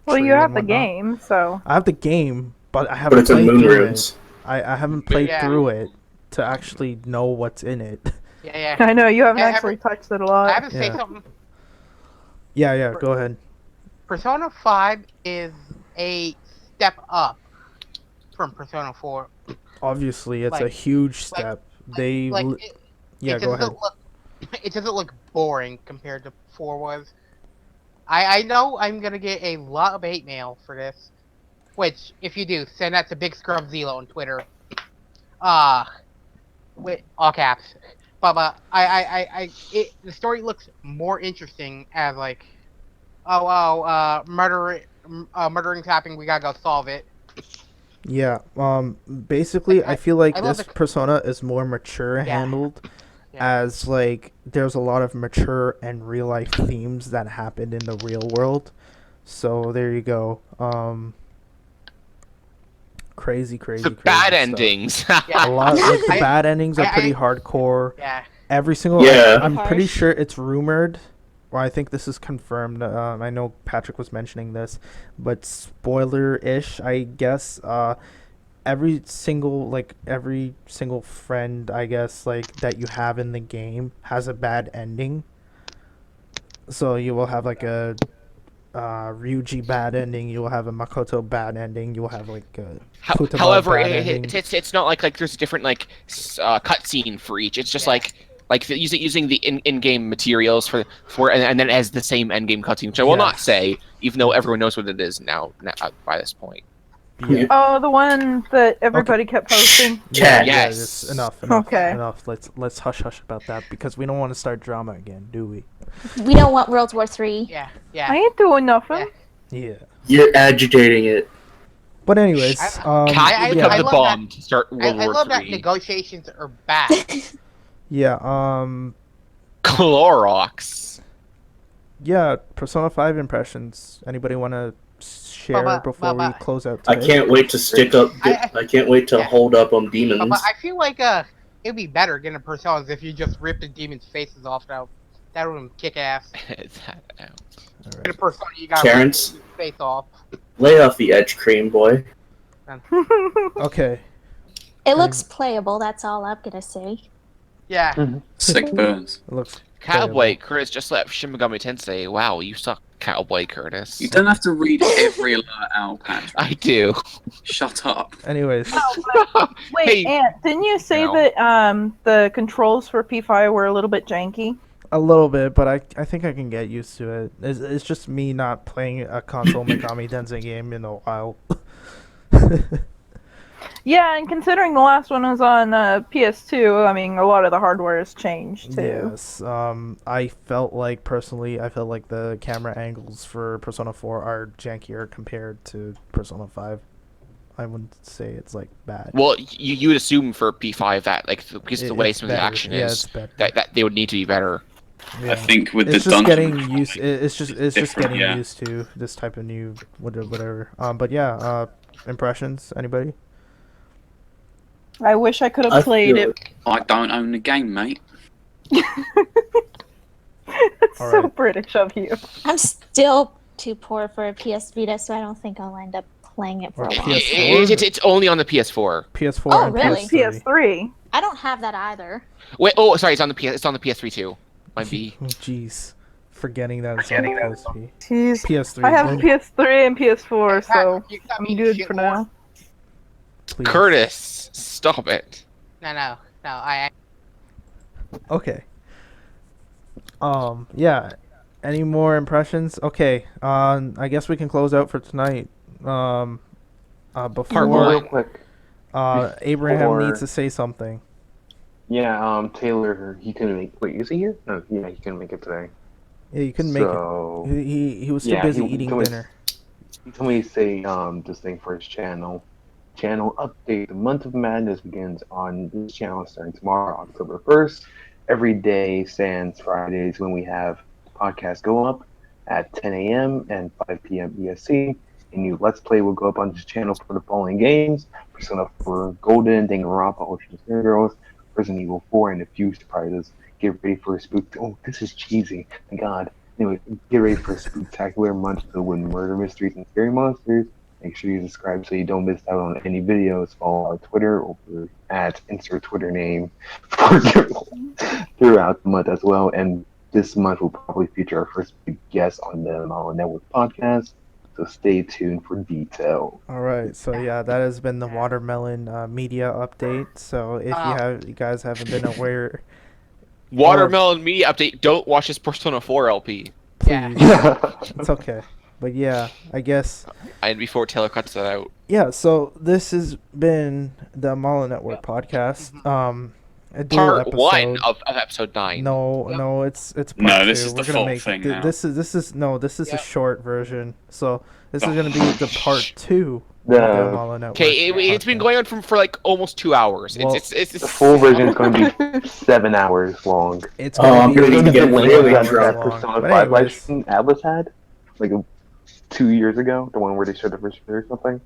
Well, tree you have and the whatnot. game, so I have the game, but I But haven't it's in played moon through runes. it. I haven't played Yeah. through it to actually know what's in it. Yeah. I know you haven't I actually haven't- touched it a I lot. have to say Yeah. something. Yeah, go ahead. Persona 5 is a step up from Persona 4. Obviously, it's a Like- huge step. They Like l- yeah, it go doesn't ahead. it doesn't look boring compared to 4 was. I know I'm gonna get a lot of hate mail for this, which if you do, send that to Big Scrub Zelo on Twitter. With all caps. But the story looks more interesting as like, murdering's happening. We gotta go solve it. Yeah. Basically, I feel like I love this the- persona is more mature Yeah. handled, Yeah. as like there's a lot of mature and real life themes that happened in the real world. So there you go. Crazy The bad stuff. endings. A lot like the I- bad endings are I- pretty hardcore. Yeah. Every single Yeah. I'm pretty Harsh. sure it's rumored, or I think this is confirmed. I know Patrick was mentioning this, but spoiler-ish, I guess. Every single friend, I guess, like that you have in the game has a bad ending. So you will have like a Ryuji bad ending. You will have a Makoto bad ending. You will have like a Futaba However, bad ending. it's not like there's a different like cutscene for each. It's just Yeah. using the in-game materials for and then as the same end-game cutscene, which I will not Yes. say, even though everyone knows what it is now by this point. Yeah. Oh, the one that everybody kept posting. Cat. Yes. just enough. Okay. Enough. Let's hush about that because we don't want to start drama again, do we? We don't want World War III. Yeah. I Yeah. ain't doing nothing. Yeah. You're agitating it. But anyways, Cat would yeah, become the love bomb to start I World War love that III. negotiations are bad. yeah, Clorox. yeah. Persona 5 impressions. Anybody want to share before we close out I today? can't wait to stick up. I can't wait to Yeah. hold up on demons. But I feel like it'd be better getting personas if you just rip the demons' faces off. That would kick ass. All Get a right. persona, you got Terrence, his face off. lay off the edge cream, boy. Okay. It looks playable. That's all I'm gonna say. Yeah. Sick burns. It looks Cowboy playable. Curtis just left Shin Megami Tensei. Wow, you suck, Cowboy Curtis. You don't have to read every alert out, Patrick. I do. Shut up. Anyways, Wait, Hey. Ant, didn't you say No. that the controls for P5 were a little bit janky? a little bit, but I think I can get used to it. It's just me not playing a console Megami Tensei game in a while. Yeah, and considering the last one was on PS2, I mean, a lot of the hardware has changed too. Yes. I felt like the camera angles for Persona 4 are jankier compared to Persona 5. I wouldn't say it's like bad. Well, you would assume for P5 that because the way It's some of the better. action Yeah, is it's better. that they would need to be better. Yeah. I think with It's the just dungeon getting used. It's just different, getting yeah. used to this type of new whatever. But yeah. Impressions. Anybody? I wish I could have I played feel it. I don't own the game, mate. It's so Alright. British of you. I'm still too poor for a PS Vita, so I don't think I'll end up playing it for Or a while. PS4? It's only on the PS4. PS4 Oh, and really? PS3. PS3. I don't have that either. Wait, oh, sorry, it's on the PS3 too. Might be. Oh, jeez. Forgetting that it's on the PSP. Jeez. PS3. I have a don't- PS3 and PS4, Pat, so you got I'm me good shit for more. now. please. Curtis, stop it. No. I Okay. Yeah. Any more impressions? Okay. I guess we can close out for tonight. Before Part Real one. quick. Abraham Before- needs to say something. Yeah, Taylor, he couldn't make. Wait, is he here? No, yeah, he couldn't make it today. Yeah, you couldn't make it. So He was too yeah, busy he eating told me- dinner. he told me to say this thing for his channel. Channel update. The month of madness begins on this channel starting tomorrow, October 1st. Every day, sans Fridays, when we have podcasts go up at 10 a.m. and 5 p.m. EST. A new Let's Play will go up on this channel for the following games: Persona 4 Golden, Danganronpa, Ultimate Spirit Girls, Resident Evil 4, and a few surprises. Get ready for a spook. Oh, this is cheesy. My God. Anyway, get ready for a spooktacular month filled with murder mysteries and scary monsters. Make sure you subscribe so you don't miss out on any videos. Follow our Twitter over at insert Twitter name throughout the month as well. And this month will probably feature our first big guest on the Amala Network podcast. So stay tuned for details. All right, so yeah, that has been the Watermelon media update. So if you guys haven't been aware, Watermelon Media Update. Don't watch this Persona 4 LP. please, it's okay. But yeah, I guess And before Taylor cuts that out. yeah. So this has been the Amala Network podcast. A dual Part episode. 1 of episode 9. No, it's part No, 2. this is the We're gonna full make thing th- now. this is a Yep. short version. So this is Oh, gonna be the part 2 of The- the Amala Network. Okay, it's been podcast. going on for like almost 2 hours. Well, It's The full version is going to be 7 hours long. It's Oh, gonna I'm be gonna need to get link really that drunk. Persona But 5 live anyways, stream Atlas had, like 2 years ago, the one where they showed the first or something.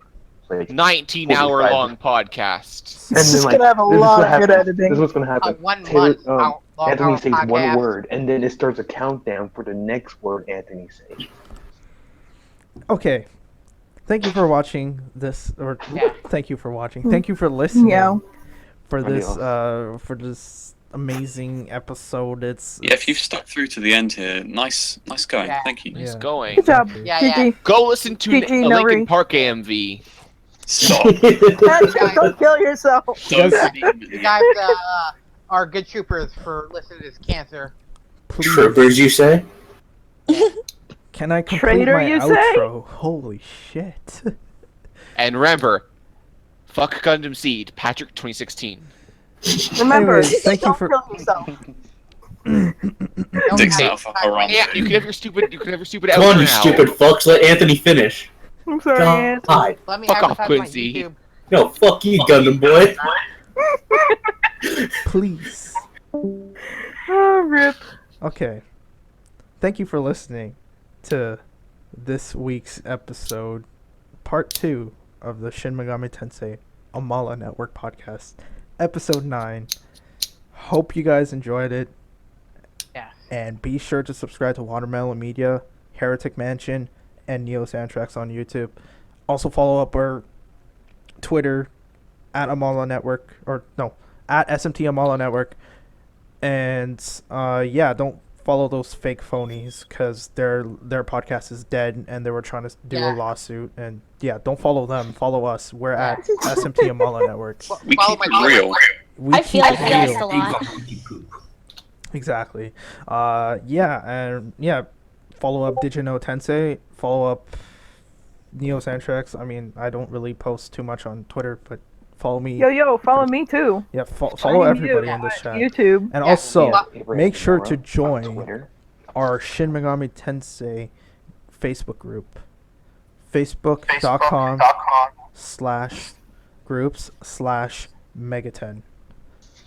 Like, 19-hour long podcast. and This then, is like, gonna have a this is lot what of good happens. editing. This is what's gonna happen. 1 Taylor, month. How long Anthony our says one podcast? word, and then it starts a countdown for the next word Anthony says. okay. Thank you for watching this, or Yeah. thank you for watching. Thank you for listening. Yeah. For this, Adios. for this amazing episode. It's Yeah, if you've stuck through to the end here, nice going. Yeah. Thank you. Nice Yeah. going. Good job. Thank you. Yeah. GG. Go listen to GG, a no Linkin re- Park AMV. Stop. Patrick, don't kill yourself. Don't You guys are good troopers for listening to this cancer. please. Troopers, you say? Can I complete Traitor, my you say? outro? Holy shit! And remember, fuck Gundam Seed, Patrick 2016. Remember, Anyways, thank you don't for- kill yourself. Don't Dicks have out for to- haram. Yeah, you can have your stupid Come on, outro you now. stupid fucks. Let Anthony finish. I'm sorry, Ant. God. Let me Fuck off, advertise my Quincy. YouTube. Yo, fuck you, Gundam boy. Please. Oh, rip. Okay. Thank you for listening to this week's episode, part 2 of the Shin Megami Tensei Amala Network podcast, episode 9. Hope you guys enjoyed it. Yeah. And be sure to subscribe to Watermelon Media, Heretic Mansion, and Neo Soundtracks on YouTube. Also follow up our Twitter at Amala Network, or no, at SMT Amala Network. And yeah, don't follow those fake phonies because their podcast is dead and they were trying to do a lawsuit. And yeah, don't follow them. Follow us. We're at SMT Amala Network. We Follow keep my it real. We I feel keep like it that's real. a lot. Exactly. Yeah, and yeah, follow up Digino Tensei. Follow up Neo Soundtracks. I mean, I don't really post too much on Twitter, but follow me. Yo, follow me too. Yeah, follow everybody in this chat. YouTube. And Yeah, also, Abraham make sure Nora to on join Twitter. our Shin Megami Tensei Facebook group. Facebook.com/groups/Megaten.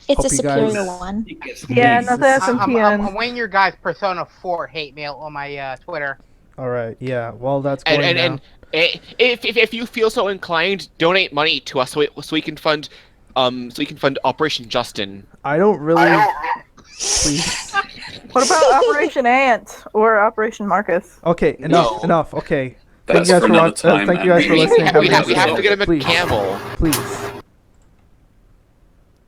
It's Hope a you guys- superior one. Yeah, Please. not the I'm SMTN. waiting your guys' Persona 4 hate mail on my Twitter. All right. Yeah. Well, that's going And if you feel so inclined, donate money to us so we can fund Operation Justin. I don't really. Please. What about Operation Ant or Operation Marcus? Okay. No. Enough. Okay. That's Thank you guys for for another watching. time, Thank you man. guys for listening. Have a We nice have to day. get him a Please. camel. Please.